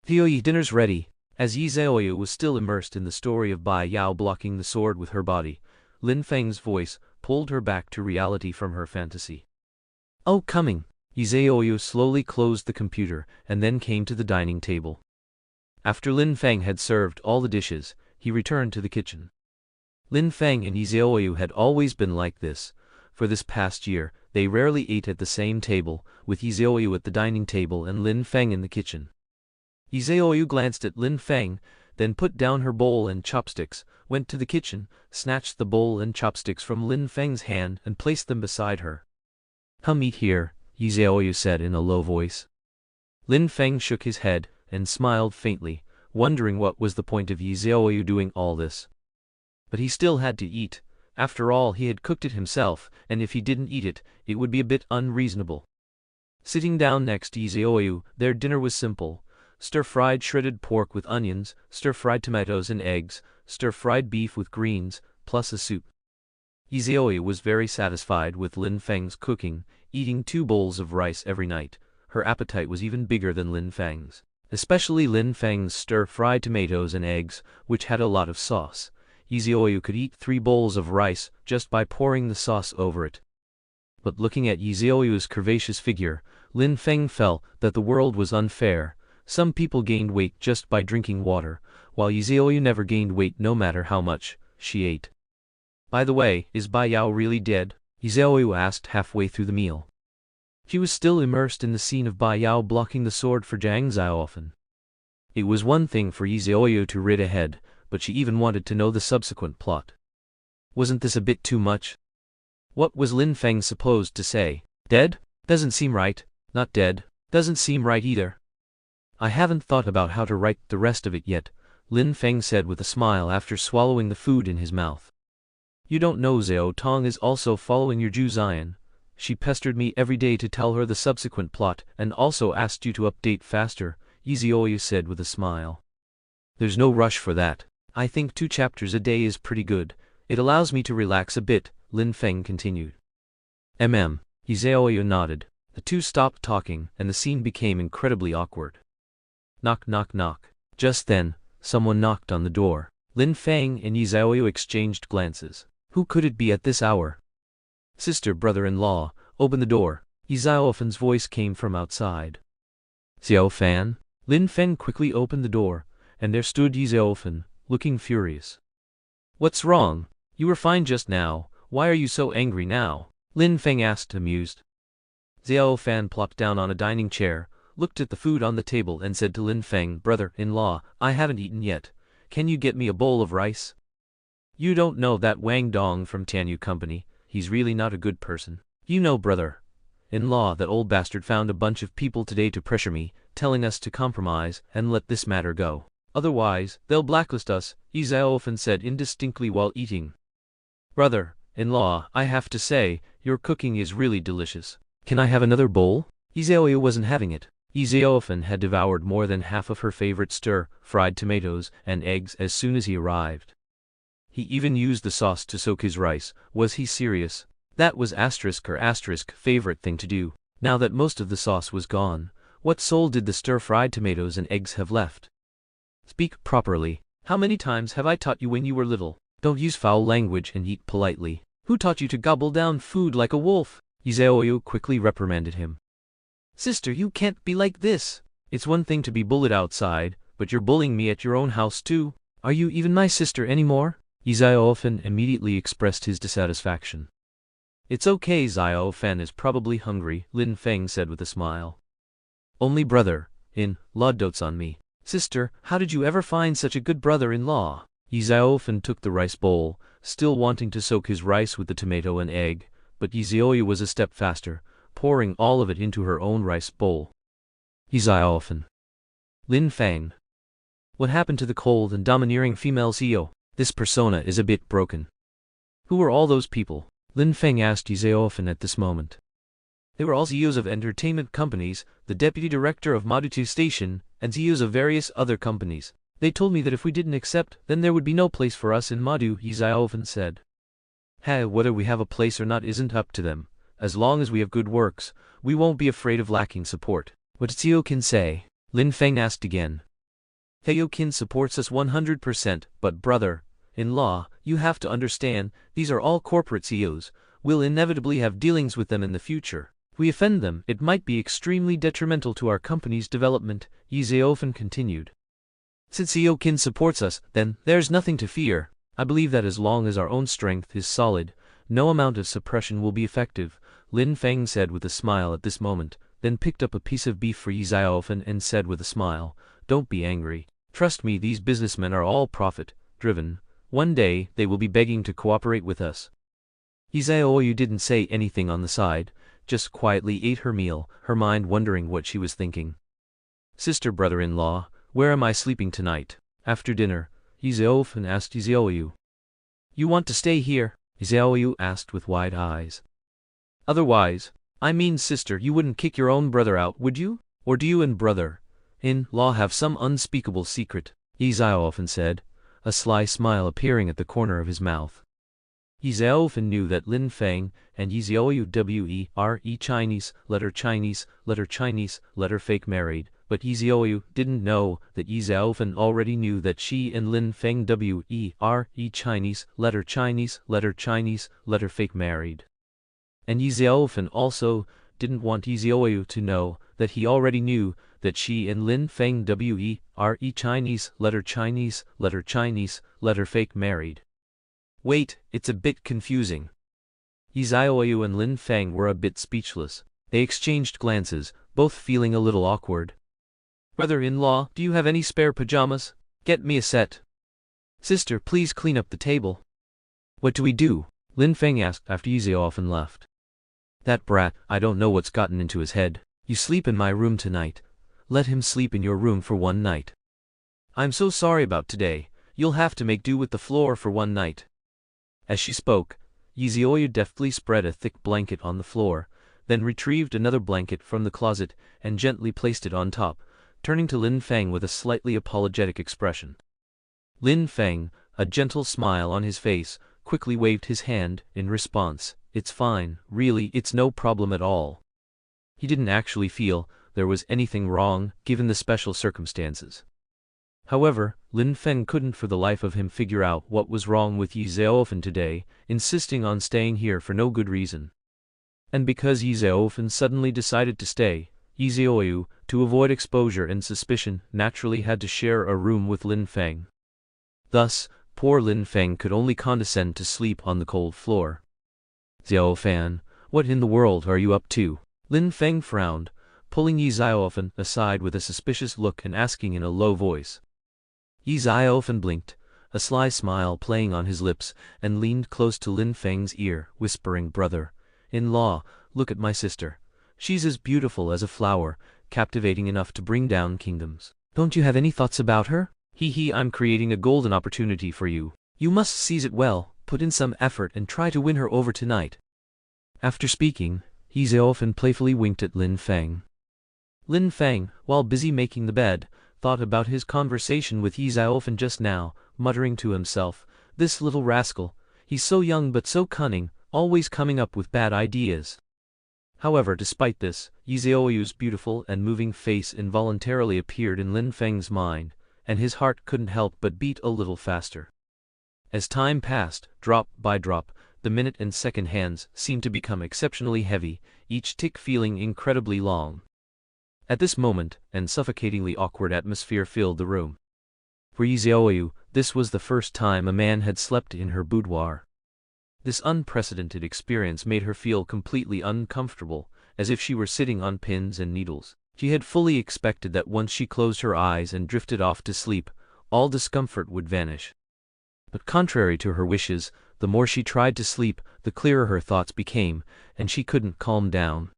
"Yi, dinner's ready." As Ye Xiaoyu was still immersed in the story of Bai Yao blocking the sword with her body, Lin Feng's voice pulled her back to reality from her fantasy. "Oh, coming." Ye Xiaoyu slowly closed the computer and then came to the dining table. After Lin Feng had served all the dishes, he returned to the kitchen. Lin Feng and Ye Xiaoyu had always been like this. For this past year, they rarely ate at the same table, with Ye Xiaoyu at the dining table and Lin Feng in the kitchen. Ye Xiaoyu glanced at Lin Feng, then put down her bowl and chopsticks, went to the kitchen, snatched the bowl and chopsticks from Lin Feng's hand and placed them beside her. "Come eat here," Ye Xiaoyu said in a low voice. Lin Feng shook his head and smiled faintly, wondering what was the point of Ye Xiaoyu doing all this. But he still had to eat. After all, he had cooked it himself, and if he didn't eat it, it would be a bit unreasonable. Sitting down next to Ye Xiaoyu, their dinner was simple: stir-fried shredded pork with onions, stir-fried tomatoes and eggs, stir-fried beef with greens, plus a soup. Ye Xiaoyu was very satisfied with Lin Feng's cooking, eating 2 bowls of rice every night. Her appetite was even bigger than Lin Feng's, especially Lin Feng's stir-fried tomatoes and eggs, which had a lot of sauce. Ye Xiaoyu could eat 3 bowls of rice just by pouring the sauce over it. But looking at Ye Xiaoyu's curvaceous figure, Lin Feng felt that the world was unfair. Some people gained weight just by drinking water, while Ye Xiaoyu never gained weight no matter how much she ate. "By the way, is Bai Yao really dead?" Ye Xiaoyu asked halfway through the meal. She was still immersed in the scene of Bai Yao blocking the sword for Zhang Xiaofen. It was one thing for Ye Xiaoyu to read ahead, but she even wanted to know the subsequent plot. Wasn't this a bit too much? What was Lin Feng supposed to say? "Dead? Doesn't seem right." "Not dead. Doesn't seem right either." "I haven't thought about how to write the rest of it yet," Lin Feng said with a smile after swallowing the food in his mouth. "You don't know Xiao Tong is also following your Ju Zion. She pestered me every day to tell her the subsequent plot and also asked you to update faster," Ye Xiaoyu said with a smile. "There's no rush for that. I think 2 chapters a day is pretty good. It allows me to relax a bit," Lin Feng continued. Ye Xiaoyu nodded. The two stopped talking and the scene became incredibly awkward. Knock knock knock. Just then, someone knocked on the door. Lin Feng and Ye Xiaoyu exchanged glances. Who could it be at this hour? "Sister, brother-in-law, open the door." Ye Xiaofen's voice came from outside. "Xiao Fan?" Lin Feng quickly opened the door, and there stood Ye Xiaofen, looking furious. "What's wrong? You were fine just now, why are you so angry now?" Lin Feng asked, amused. Xiao Fan plopped down on a dining chair, looked at the food on the table and said to Lin Feng, "Brother-in-law, I haven't eaten yet. Can you get me a bowl of rice?" "You don't know that Wang Dong from Tianyu Company, he's really not a good person. You know, brother. brother-in-law, that old bastard found a bunch of people today to pressure me, telling us to compromise and let this matter go. Otherwise, they'll blacklist us, Ye Xiaoyu said indistinctly while eating. Brother-in-law, I have to say, your cooking is really delicious. Can I have another bowl? Ye Xiaoyu wasn't having it. Ye Xiaoyu had devoured more than half of her favorite stir-fried tomatoes and eggs as soon as he arrived. He even used the sauce to soak his rice. Was he serious? That was *her favorite thing to do. Now that most of the sauce was gone, what soul did the stir-fried tomatoes and eggs have left? Speak properly. How many times have I taught you when you were little? Don't use foul language and eat politely. Who taught you to gobble down food like a wolf? Ye Xiaoyu quickly reprimanded him. Sister, you can't be like this. It's one thing to be bullied outside, but you're bullying me at your own house too. Are you even my sister anymore? Ye Xiaoyu immediately expressed his dissatisfaction. It's okay, Xiaoyu is probably hungry, Lin Feng said with a smile. Only brother-in-law dotes on me. Sister, how did you ever find such a good brother-in-law? Ye Xiaoyu took the rice bowl, still wanting to soak his rice with the tomato and egg, but Ye Xiaoyu was a step faster, pouring all of it into her own rice bowl. Ye Xiaoyu. Lin Feng. What happened to the cold and domineering female CEO? This persona is a bit broken. Who were all those people? Lin Feng asked Ye Xiaoyu at this moment. They were all CEOs of entertainment companies, the deputy director of Madutu Station, and CEOs of various other companies. They told me that if we didn't accept, then there would be no place for us in Madu, Ye Xiaoyu said. Hey, whether we have a place or not isn't up to them. As long as we have good works, we won't be afraid of lacking support. What did Xiao Qin say? Lin Feng asked again. Xiao Qin supports us 100%, but brother-in-law, you have to understand, these are all corporate CEOs. We'll inevitably have dealings with them in the future. If we offend them, it might be extremely detrimental to our company's development, Ye Xiaoyu continued. Since Xiao Qin supports us, then there's nothing to fear. I believe that as long as our own strength is solid, no amount of suppression will be effective, Lin Feng said with a smile at this moment, then picked up a piece of beef for Ye Xiaoyu and said with a smile, don't be angry. Trust me, these businessmen are all profit-driven. One day, they will be begging to cooperate with us. Ye Xiaoyu didn't say anything on the side, just quietly ate her meal, her mind wondering what she was thinking. Sister brother-in-law, where am I sleeping tonight? After dinner, Ye Xiaoyu asked Ye Xiaoyu. You want to stay here? Ye Xiaoyu asked with wide eyes. Otherwise, I mean sister, you wouldn't kick your own brother out, would you? Or do you and brother-in-law have some unspeakable secret? Ye Xiaoyu said, a sly smile appearing at the corner of his mouth. Ye Xiaoyu knew that Lin Feng and Ye Xiaoyu were Chinese, letter fake married, but Ye Xiaoyu didn't know that Ye Xiaoyu already knew that she and Lin Feng were Chinese, letter fake married. And Ye Xiaoyu also didn't want Ye Xiaoyu to know that he already knew that she and Lin Feng were Chinese, letter fake married. Wait, it's a bit confusing. Ye Xiaoyu and Lin Feng were a bit speechless. They exchanged glances, both feeling a little awkward. Brother-in-law, do you have any spare pajamas? Get me a set. Sister, please clean up the table. What do we do? Lin Feng asked after Ye Xiaoyu left. That brat, I don't know what's gotten into his head. You sleep in my room tonight. Let him sleep in your room for one night. I'm so sorry about today. You'll have to make do with the floor for one night. As she spoke, Ye Xiaoyu deftly spread a thick blanket on the floor, then retrieved another blanket from the closet and gently placed it on top, turning to Lin Feng with a slightly apologetic expression. Lin Feng, a gentle smile on his face, quickly waved his hand in response. It's fine, really, it's no problem at all. He didn't actually feel there was anything wrong, given the special circumstances. However, Lin Feng couldn't for the life of him figure out what was wrong with Ye Xiaoyu today, insisting on staying here for no good reason. And because Ye Xiaoyu suddenly decided to stay, Ye Xiaoyu, to avoid exposure and suspicion, naturally had to share a room with Lin Feng. Thus, poor Lin Feng could only condescend to sleep on the cold floor. Xiaoyu, what in the world are you up to? Lin Feng frowned, pulling Ye Xiaoyu aside with a suspicious look and asking in a low voice. Ye Xiaoyu blinked, a sly smile playing on his lips, and leaned close to Lin Feng's ear, whispering, Brother-in-law, look at my sister. She's as beautiful as a flower, captivating enough to bring down kingdoms. Don't you have any thoughts about her? I'm creating a golden opportunity for you. You must seize it well, put in some effort and try to win her over tonight. After speaking, Ye Xiaoyu playfully winked at Lin Feng. Lin Feng, while busy making the bed, thought about his conversation with Ye Xiaoyu just now, muttering to himself, "This little rascal, he's so young but so cunning, always coming up with bad ideas." However, despite this, Ye Xiaoyu's beautiful and moving face involuntarily appeared in Lin Feng's mind, and his heart couldn't help but beat a little faster. As time passed, drop by drop, the minute and second hands seemed to become exceptionally heavy, each tick feeling incredibly long. At this moment, an suffocatingly awkward atmosphere filled the room. For Ye Xiaoyu, this was the first time a man had slept in her boudoir. This unprecedented experience made her feel completely uncomfortable, as if she were sitting on pins and needles. She had fully expected that once she closed her eyes and drifted off to sleep, all discomfort would vanish. But contrary to her wishes, the more she tried to sleep, the clearer her thoughts became, and she couldn't calm down.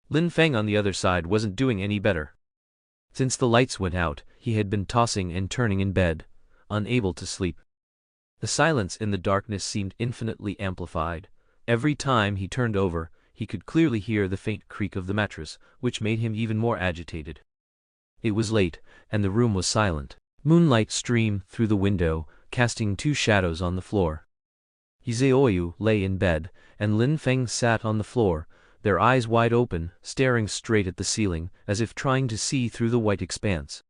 Lin Feng on the other side wasn't doing any better. Since the lights went out, he had been tossing and turning in bed, unable to sleep. The silence in the darkness seemed infinitely amplified. Every time he turned over, he could clearly hear the faint creak of the mattress, which made him even more agitated. It was late, and the room was silent. Moonlight streamed through the window, casting two shadows on the floor. Ye Xiaoyu lay in bed, and Lin Feng sat on the floor, their eyes wide open, staring straight at the ceiling, as if trying to see through the white expanse.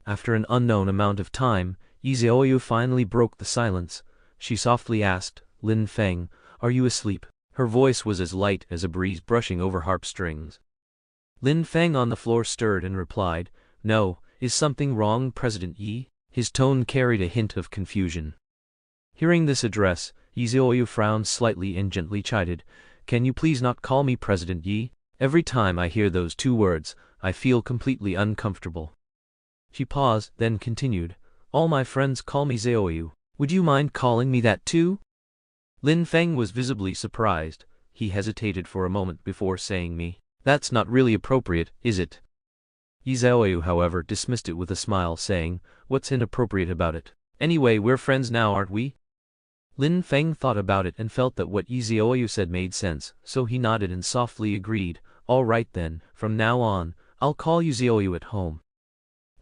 After an unknown amount of time, Ye Xiaoyu finally broke the silence. She softly asked, "Lin Feng, are you asleep?" Her voice was as light as a breeze brushing over harp strings. Lin Feng on the floor stirred and replied, "No, is something wrong, President Yi?" His tone carried a hint of confusion. Hearing this address, Ye Xiaoyu frowned slightly and gently chided, "Can you please not call me President Yi? Every time I hear those two words, I feel completely uncomfortable." She paused, then continued, "All my friends call me Xiaoyu. Would you mind calling me that too?" Lin Feng was visibly surprised. He hesitated for a moment before saying me. "That's not really appropriate, is it?" Ye Xiaoyu, however, dismissed it with a smile, saying, "What's inappropriate about it? Anyway, we're friends now, aren't we?" Lin Feng thought about it and felt that what Ye Xiaoyu said made sense, so he nodded and softly agreed, "All right then, from now on, I'll call you Xiaoyu at home."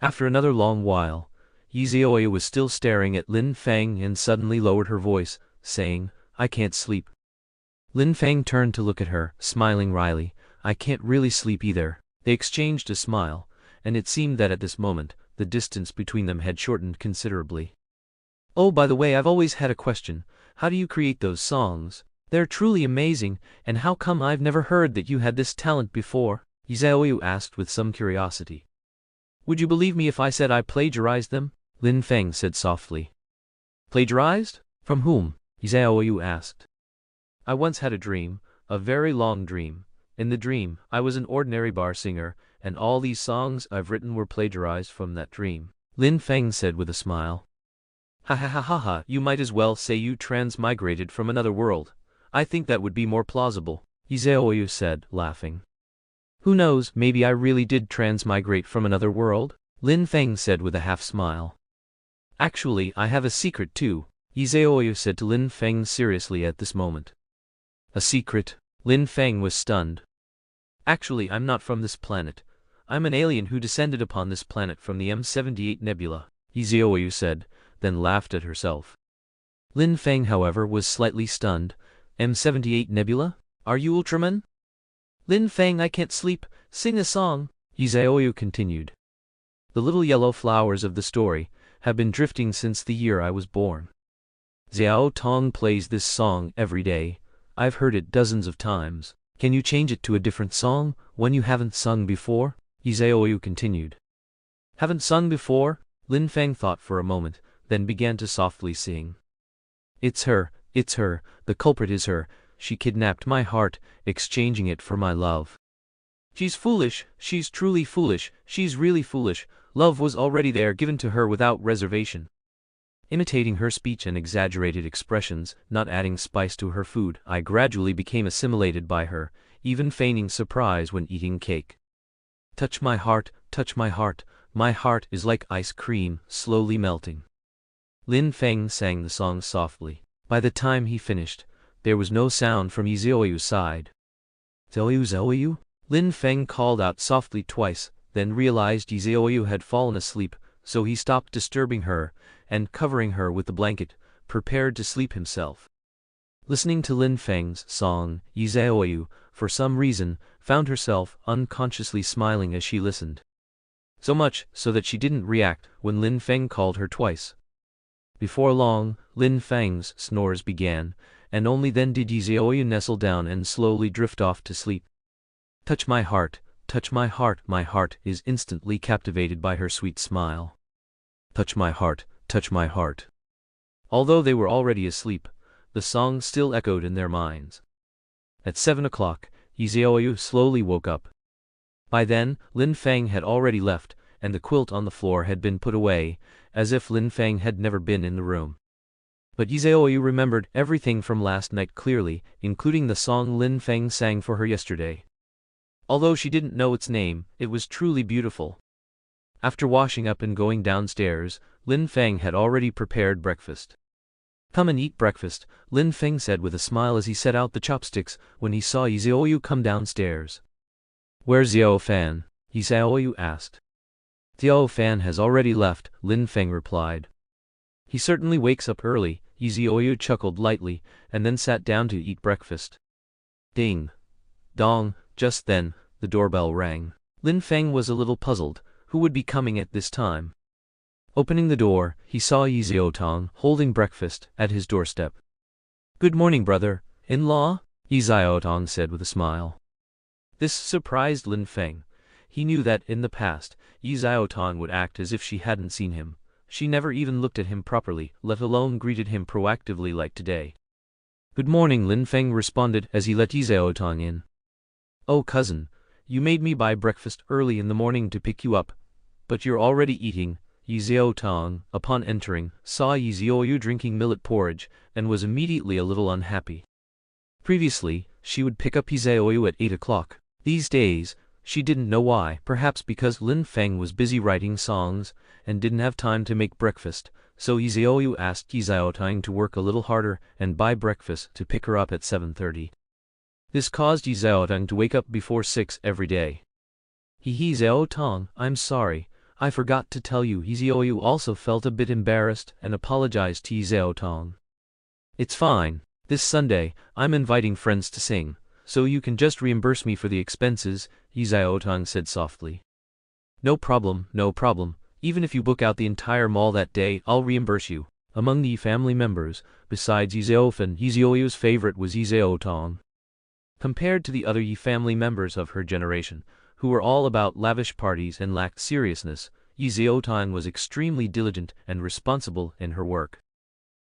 After another long while, Ye Xiaoyu was still staring at Lin Feng and suddenly lowered her voice, saying, "I can't sleep." Lin Feng turned to look at her, smiling wryly. "I can't really sleep either." They exchanged a smile, and it seemed that at this moment, the distance between them had shortened considerably. "Oh, by the way, I've always had a question. How do you create those songs? They're truly amazing, and how come I've never heard that you had this talent before?" Ye Xiaoyu asked with some curiosity. "Would you believe me if I said I plagiarized them?" Lin Feng said softly. "Plagiarized? From whom?" Ye Xiaoyu asked. "I once had a dream, a very long dream. In the dream, I was an ordinary bar singer, and all these songs I've written were plagiarized from that dream," Lin Feng said with a smile. "Ha ha ha ha ha, you might as well say you transmigrated from another world. I think that would be more plausible," Ye Xiaoyu said, laughing. "Who knows, maybe I really did transmigrate from another world," Lin Feng said with a half-smile. "Actually, I have a secret too," Ye Xiaoyu said to Lin Feng seriously at this moment. "A secret?" Lin Feng was stunned. "Actually, I'm not from this planet. I'm an alien who descended upon this planet from the M78 nebula," Ye Xiaoyu said, then laughed at herself. Lin Feng, however, was slightly stunned. "M78 nebula? Are you Ultraman?" "Lin Feng, I can't sleep. Sing a song," Ye Xiaoyu continued. "The little yellow flowers of the story have been drifting since the year I was born. Xiao Tong plays this song every day. I've heard it dozens of times. Can you change it to a different song, one you haven't sung before?" Ye Xiaoyu continued. "Haven't sung before?" Lin Feng thought for a moment, then began to softly sing. It's her, the culprit is her. She kidnapped my heart, exchanging it for my love. She's foolish, she's truly foolish, she's really foolish. Love was already there, given to her without reservation." Imitating her speech and exaggerated expressions, not adding spice to her food, I gradually became assimilated by her, even feigning surprise when eating cake. Touch my heart, my heart is like ice cream, slowly melting. Lin Feng sang the song softly. By the time he finished, there was no sound from Ye Xiaoyu's side. Xiaoyu? Lin Feng called out softly twice, then realized Ye Xiaoyu had fallen asleep, so he stopped disturbing her, and covering her with the blanket, prepared to sleep himself. Listening to Lin Feng's song, Ye Xiaoyu, for some reason, found herself unconsciously smiling as she listened. So much so that she didn't react when Lin Feng called her twice. Before long, Lin Feng's snores began, and only then did Ye Xiaoyu nestle down and slowly drift off to sleep. Touch my heart, my heart is instantly captivated by her sweet smile. Touch my heart, touch my heart. Although they were already asleep, the song still echoed in their minds. At 7 o'clock, Ye Xiaoyu slowly woke up. By then, Lin Feng had already left, and the quilt on the floor had been put away, as if Lin Feng had never been in the room. But Ye Xiaoyu remembered everything from last night clearly, including the song Lin Feng sang for her yesterday. Although she didn't know its name, it was truly beautiful. After washing up and going downstairs, Lin Feng had already prepared breakfast. Come and eat breakfast, Lin Feng said with a smile as he set out the chopsticks when he saw Ye Xiaoyu come downstairs. Where's Xiao Fan? Ye Xiaoyu asked. Xiao Fan has already left, Lin Feng replied. He certainly wakes up early, Ye Xiaoyu chuckled lightly, and then sat down to eat breakfast. Ding! Dong! Just then, the doorbell rang. Lin Feng was a little puzzled. Who would be coming at this time? Opening the door, he saw Ye Xiaotong holding breakfast at his doorstep. Good morning, brother-in-law, Ye Xiaotong said with a smile. This surprised Lin Feng. He knew that, in the past, Ye Xiaotong would act as if she hadn't seen him. She never even looked at him properly, let alone greeted him proactively like today. Good morning, Lin Feng responded as he let Ye Xiaotong in. Oh cousin, you made me buy breakfast early in the morning to pick you up, but you're already eating. Ye Xiaotong, upon entering, saw Ye Xiaoyu drinking millet porridge, and was immediately a little unhappy. Previously, she would pick up Ye Xiaoyu at 8 o'clock. These days, she didn't know why, perhaps because Lin Feng was busy writing songs, and didn't have time to make breakfast, so Ye Xiaoyu asked Ye Xiaotong to work a little harder and buy breakfast to pick her up at 7:30. This caused Ye Xiaotong to wake up before 6 every day. Ye Xiaotong, I'm sorry, I forgot to tell you. Ye Xiaoyu also felt a bit embarrassed and apologized to Ye Xiaotong. It's fine, this Sunday, I'm inviting friends to sing, so you can just reimburse me for the expenses, Ye Xiaotong said softly. No problem, even if you book out the entire mall that day, I'll reimburse you. Among the family members, besides Ye Xiaofen, Ye Xiaoyu's favorite was Ye Xiaotong. Compared to the other Ye family members of her generation, who were all about lavish parties and lacked seriousness, Ye Xiaotong was extremely diligent and responsible in her work.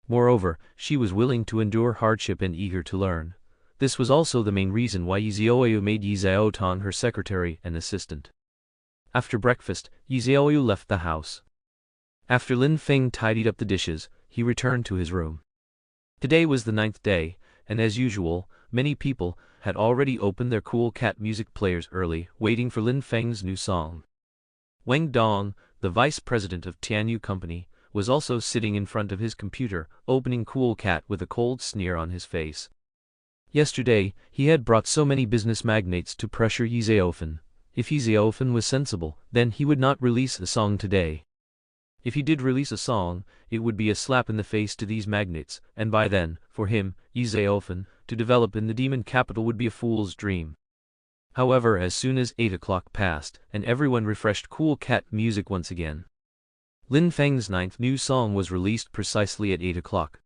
Moreover, she was willing to endure hardship and eager to learn. This was also the main reason why Ye Xiaoyu made Ye Xiaotong her secretary and assistant. After breakfast, Ye Xiaoyu left the house. After Lin Feng tidied up the dishes, he returned to his room. Today was the 9th day, and as usual, many people had already opened their cool cat music players early, waiting for Lin Feng's new song. Wang Dong, the vice president of Tianyu Company, was also sitting in front of his computer, opening Cool Cat with a cold sneer on his face. Yesterday, he had brought so many business magnates to pressure Ye Xiaofen. If Ye Xiaofen was sensible, then he would not release a song today. If he did release a song, it would be a slap in the face to these magnates, and by then, for him, Ye Xiaofen, to develop in the demon capital would be a fool's dream. However, as soon as 8 o'clock passed, and everyone refreshed Cool Cat music once again, Lin Feng's 9th new song was released precisely at 8 o'clock.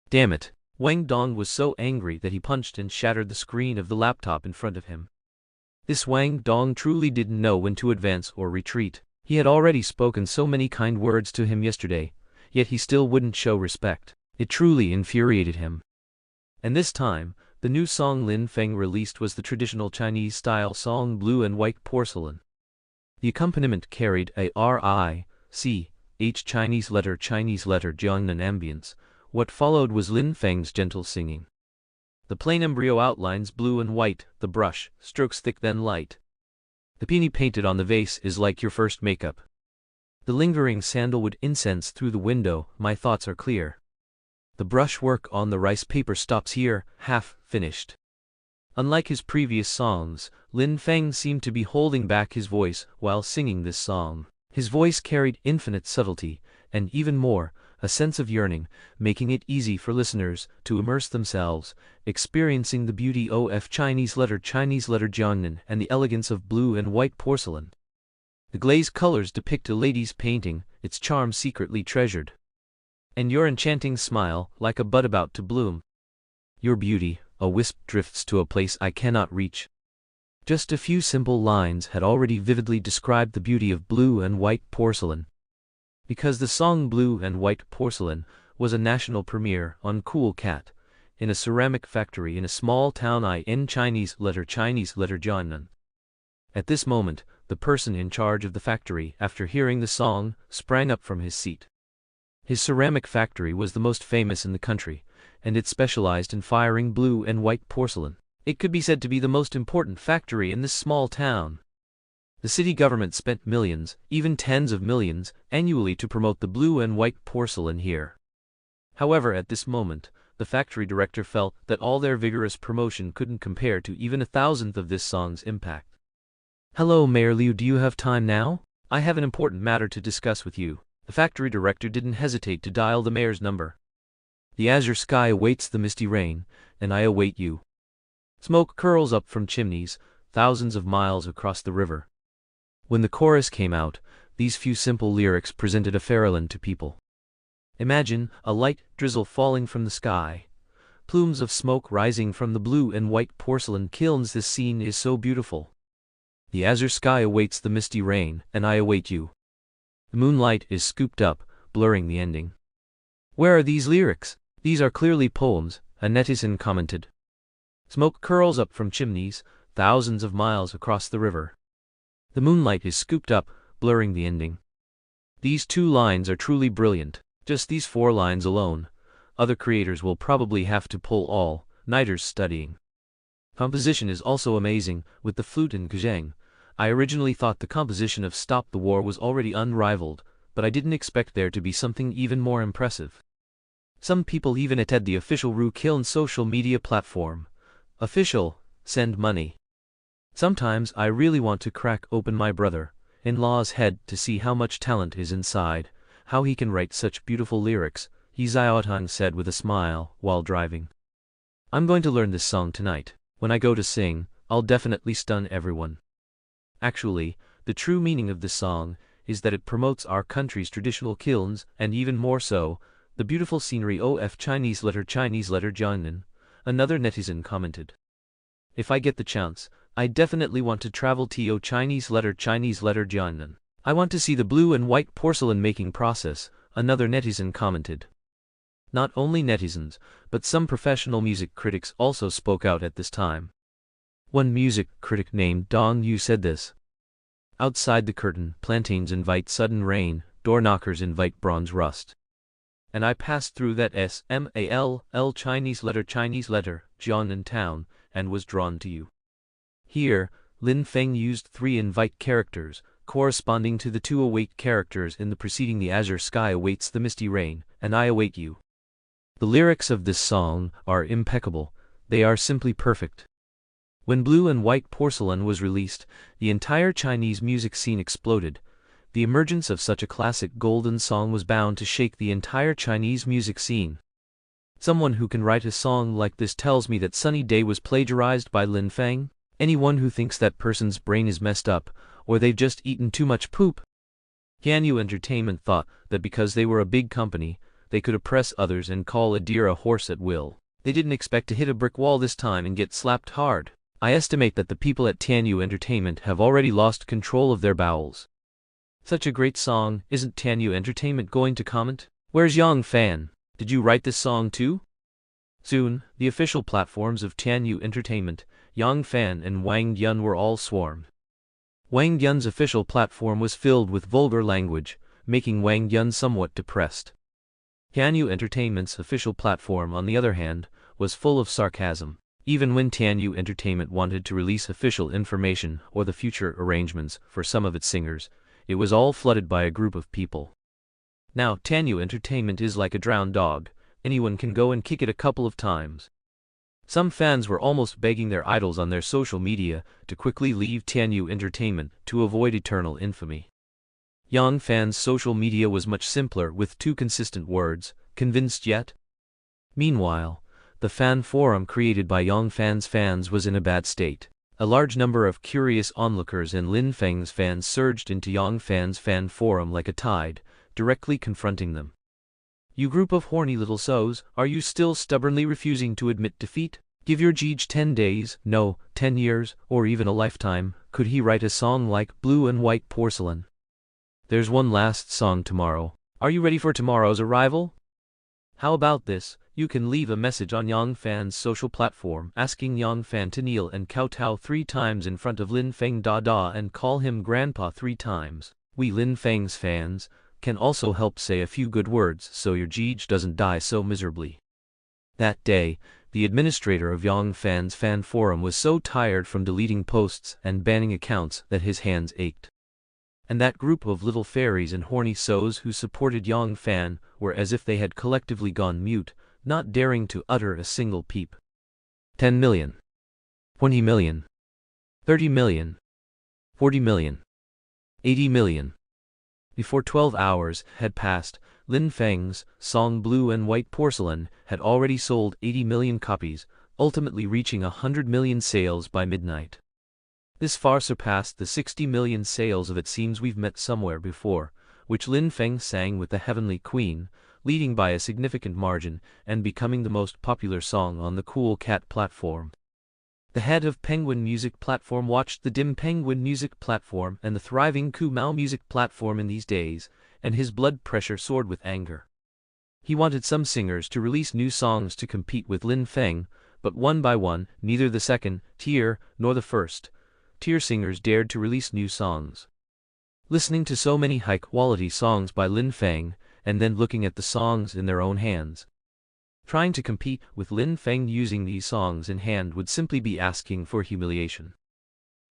Damn it! Wang Dong was so angry that he punched and shattered the screen of the laptop in front of him. This Wang Dong truly didn't know when to advance or retreat. He had already spoken so many kind words to him yesterday, yet he still wouldn't show respect. It truly infuriated him. And this time, the new song Lin Feng released was the traditional Chinese-style song Blue and White Porcelain. The accompaniment carried a R-I-C-H Chinese letter Jiangnan ambience. What followed was Lin Feng's gentle singing. The plain embryo outlines blue and white, the brush, strokes thick then light. The peony painted on the vase is like your first makeup. The lingering sandalwood incense through the window, my thoughts are clear. The brushwork on the rice paper stops here, half finished. Unlike his previous songs, Lin Feng seemed to be holding back his voice while singing this song. His voice carried infinite subtlety, and even more, a sense of yearning, making it easy for listeners to immerse themselves, experiencing the beauty of Chinese letter Jiangnan and the elegance of blue and white porcelain. The glazed colors depict a lady's painting, its charm secretly treasured. And your enchanting smile, like a bud about to bloom. Your beauty, a wisp drifts to a place I cannot reach. Just a few simple lines had already vividly described the beauty of blue and white porcelain. Because the song Blue and White Porcelain was a national premiere on Cool Cat, in a ceramic factory in a small town in Chinese letter Jiangnan. At this moment, the person in charge of the factory, after hearing the song, sprang up from his seat. His ceramic factory was the most famous in the country, and it specialized in firing blue and white porcelain. It could be said to be the most important factory in this small town. The city government spent millions, even tens of millions, annually to promote the blue and white porcelain here. However, at this moment, the factory director felt that all their vigorous promotion couldn't compare to even 1,000th of this song's impact. "Hello, Mayor Liu, do you have time now? I have an important matter to discuss with you." The factory director didn't hesitate to dial the mayor's number. "The azure sky awaits the misty rain, and I await you. Smoke curls up from chimneys, thousands of miles across the river." When the chorus came out, these few simple lyrics presented a fairyland to people. Imagine a light drizzle falling from the sky, plumes of smoke rising from the blue and white porcelain kilns. This scene is so beautiful. The azure sky awaits the misty rain, and I await you. The moonlight is scooped up, blurring the ending. Where are these lyrics? These are clearly poems, a netizen commented. Smoke curls up from chimneys, thousands of miles across the river. The moonlight is scooped up, blurring the ending. These two lines are truly brilliant. Just these 4 lines alone. Other creators will probably have to pull all-nighters studying. Composition is also amazing, with the flute and guzheng. I originally thought the composition of Stop the War was already unrivaled, but I didn't expect there to be something even more impressive. Some people even attend the official Ru Kiln social media platform. Official, send money. Sometimes I really want to crack open my brother-in-law's head to see how much talent is inside, how he can write such beautiful lyrics, Ye Xiaoyu said with a smile while driving. I'm going to learn this song tonight. When I go to sing, I'll definitely stun everyone. Actually, the true meaning of this song is that it promotes our country's traditional kilns, and even more so, the beautiful scenery of Chinese letter Jiangnan, another netizen commented. If I get the chance, I definitely want to travel to Chinese letter Jiangnan. I want to see the blue and white porcelain making process, another netizen commented. Not only netizens, but some professional music critics also spoke out at this time. One music critic named Dong Yu said this. Outside the curtain, plantains invite sudden rain, door knockers invite bronze rust. And I passed through that small Chinese letter Jiangnan town, and was drawn to you. Here, Lin Feng used 3 invite characters, corresponding to the 2 await characters in the preceding. The azure sky awaits the misty rain, and I await you. The lyrics of this song are impeccable, they are simply perfect. When Blue and White Porcelain was released, the entire Chinese music scene exploded. The emergence of such a classic golden song was bound to shake the entire Chinese music scene. Someone who can write a song like this tells me that Sunny Day was plagiarized by Lin Feng. Anyone who thinks that person's brain is messed up, or they've just eaten too much poop. Qianyu Entertainment thought that because they were a big company, they could oppress others and call a deer a horse at will. They didn't expect to hit a brick wall this time and get slapped hard. I estimate that the people at Qianyu Entertainment have already lost control of their bowels. Such a great song, isn't Qianyu Entertainment going to comment? Where's Yang Fan? Did you write this song too? Soon, the official platforms of Qianyu Entertainment, Yang Fan and Wang Yun were all swarmed. Wang Yun's official platform was filled with vulgar language, making Wang Yun somewhat depressed. Qianyu Entertainment's official platform, on the other hand, was full of sarcasm. Even when Tianyu Entertainment wanted to release official information or the future arrangements for some of its singers, it was all flooded by a group of people. Now, Tianyu Entertainment is like a drowned dog. Anyone can go and kick it a couple of times. Some fans were almost begging their idols on their social media to quickly leave Tianyu Entertainment to avoid eternal infamy. Yang Fan's social media was much simpler with two consistent words, "Convinced yet?" Meanwhile, the fan forum created by Yang Fan's fans was in a bad state. A large number of curious onlookers and Lin Feng's fans surged into Yang Fan's fan forum like a tide, directly confronting them. "You group of horny little sows, are you still stubbornly refusing to admit defeat? Give your Jeej 10 days, no, 10 years, or even a lifetime. Could he write a song like Blue and White Porcelain? There's one last song tomorrow. Are you ready for tomorrow's arrival? How about this? You can leave a message on Yang Fan's social platform asking Yang Fan to kneel and kowtow 3 times in front of Lin Feng and call him Grandpa 3 times. We Lin Feng's fans can also help say a few good words so your Jeej doesn't die so miserably." That day, the administrator of Yang Fan's fan forum was so tired from deleting posts and banning accounts that his hands ached. And that group of little fairies and horny sows who supported Yang Fan were as if they had collectively gone mute, not daring to utter a single peep. 10 million. 20 million. 30 million. 40 million. 80 million. Before 12 hours had passed, Lin Feng's song Blue and White Porcelain had already sold 80 million copies, ultimately reaching 100 million sales by midnight. This far surpassed the 60 million sales of It Seems We've Met Somewhere Before, which Lin Feng sang with the Heavenly Queen, leading by a significant margin and becoming the most popular song on the Cool Cat platform. The head of Penguin Music Platform watched the dim Penguin Music Platform and the thriving Kumao Music Platform in these days, and his blood pressure soared with anger. He wanted some singers to release new songs to compete with Lin Feng, but one by one, neither the second tier nor the first tier singers dared to release new songs. Listening to so many high-quality songs by Lin Feng, and then looking at the songs in their own hands, trying to compete with Lin Feng using these songs in hand would simply be asking for humiliation.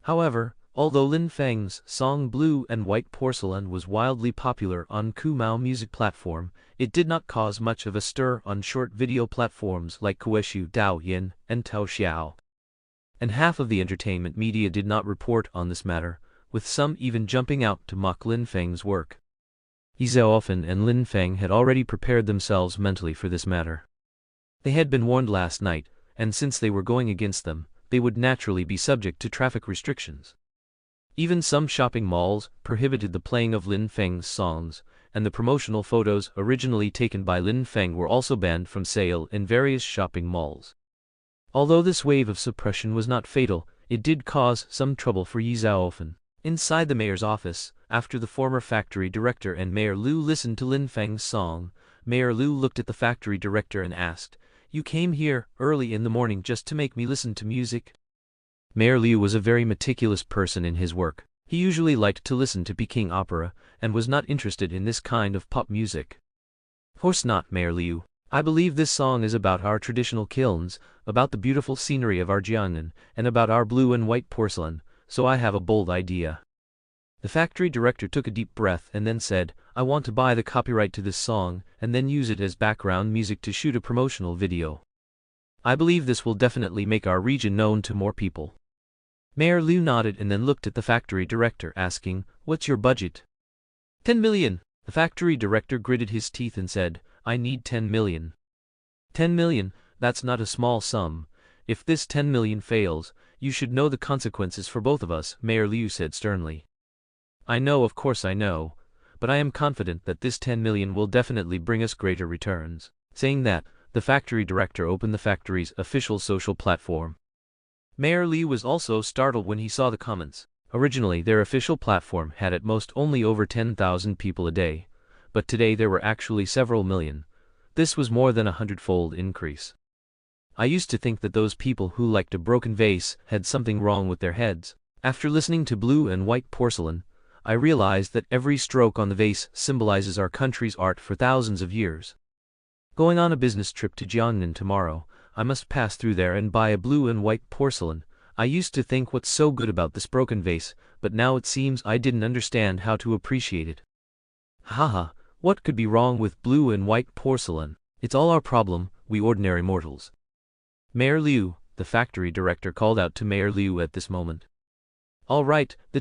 However, although Lin Feng's song Blue and White Porcelain was wildly popular on Kumao Music Platform, it did not cause much of a stir on short video platforms like Kueshu Douyin and Taoxiao. And half of the entertainment media did not report on this matter, with some even jumping out to mock Lin Feng's work. Ye Xiaoyu and Lin Feng had already prepared themselves mentally for this matter. They had been warned last night, and since they were going against them, they would naturally be subject to traffic restrictions. Even some shopping malls prohibited the playing of Lin Feng's songs, and the promotional photos originally taken by Lin Feng were also banned from sale in various shopping malls. Although this wave of suppression was not fatal, it did cause some trouble for Ye Xiaoyu. Inside the mayor's office, after the former factory director and Mayor Liu listened to Lin Feng's song, Mayor Liu looked at the factory director and asked, "You came here early in the morning just to make me listen to music?" Mayor Liu was a very meticulous person in his work. He usually liked to listen to Peking opera, and was not interested in this kind of pop music. "Of course not, Mayor Liu. I believe this song is about our traditional kilns, about the beautiful scenery of our Jiangnan, and about our blue and white porcelain, so I have a bold idea." The factory director took a deep breath and then said, "I want to buy the copyright to this song, and then use it as background music to shoot a promotional video. I believe this will definitely make our region known to more people." Mayor Liu nodded and then looked at the factory director asking, "What's your budget?" 10 million. The factory director gritted his teeth and said, "I need 10 million. 10 million, that's not a small sum. If this 10 million fails, you should know the consequences for both of us," Mayor Liu said sternly. "I know, of course I know, but I am confident that this 10 million will definitely bring us greater returns." Saying that, the factory director opened the factory's official social platform. Mayor Li was also startled when he saw the comments. Originally, their official platform had at most only over 10,000 people a day, but today there were actually several million. This was more than 100-fold increase. I used to think that those people who liked a broken vase had something wrong with their heads. After listening to Blue and White Porcelain, I realized that every stroke on the vase symbolizes our country's art for thousands of years. Going on a business trip to Jiangnan tomorrow, I must pass through there and buy a blue and white porcelain. I used to think what's so good about this broken vase, but now it seems I didn't understand how to appreciate it. Haha, what could be wrong with blue and white porcelain? It's all our problem, we ordinary mortals. Mayor Liu, the factory director, called out to Mayor Liu at this moment. All right, the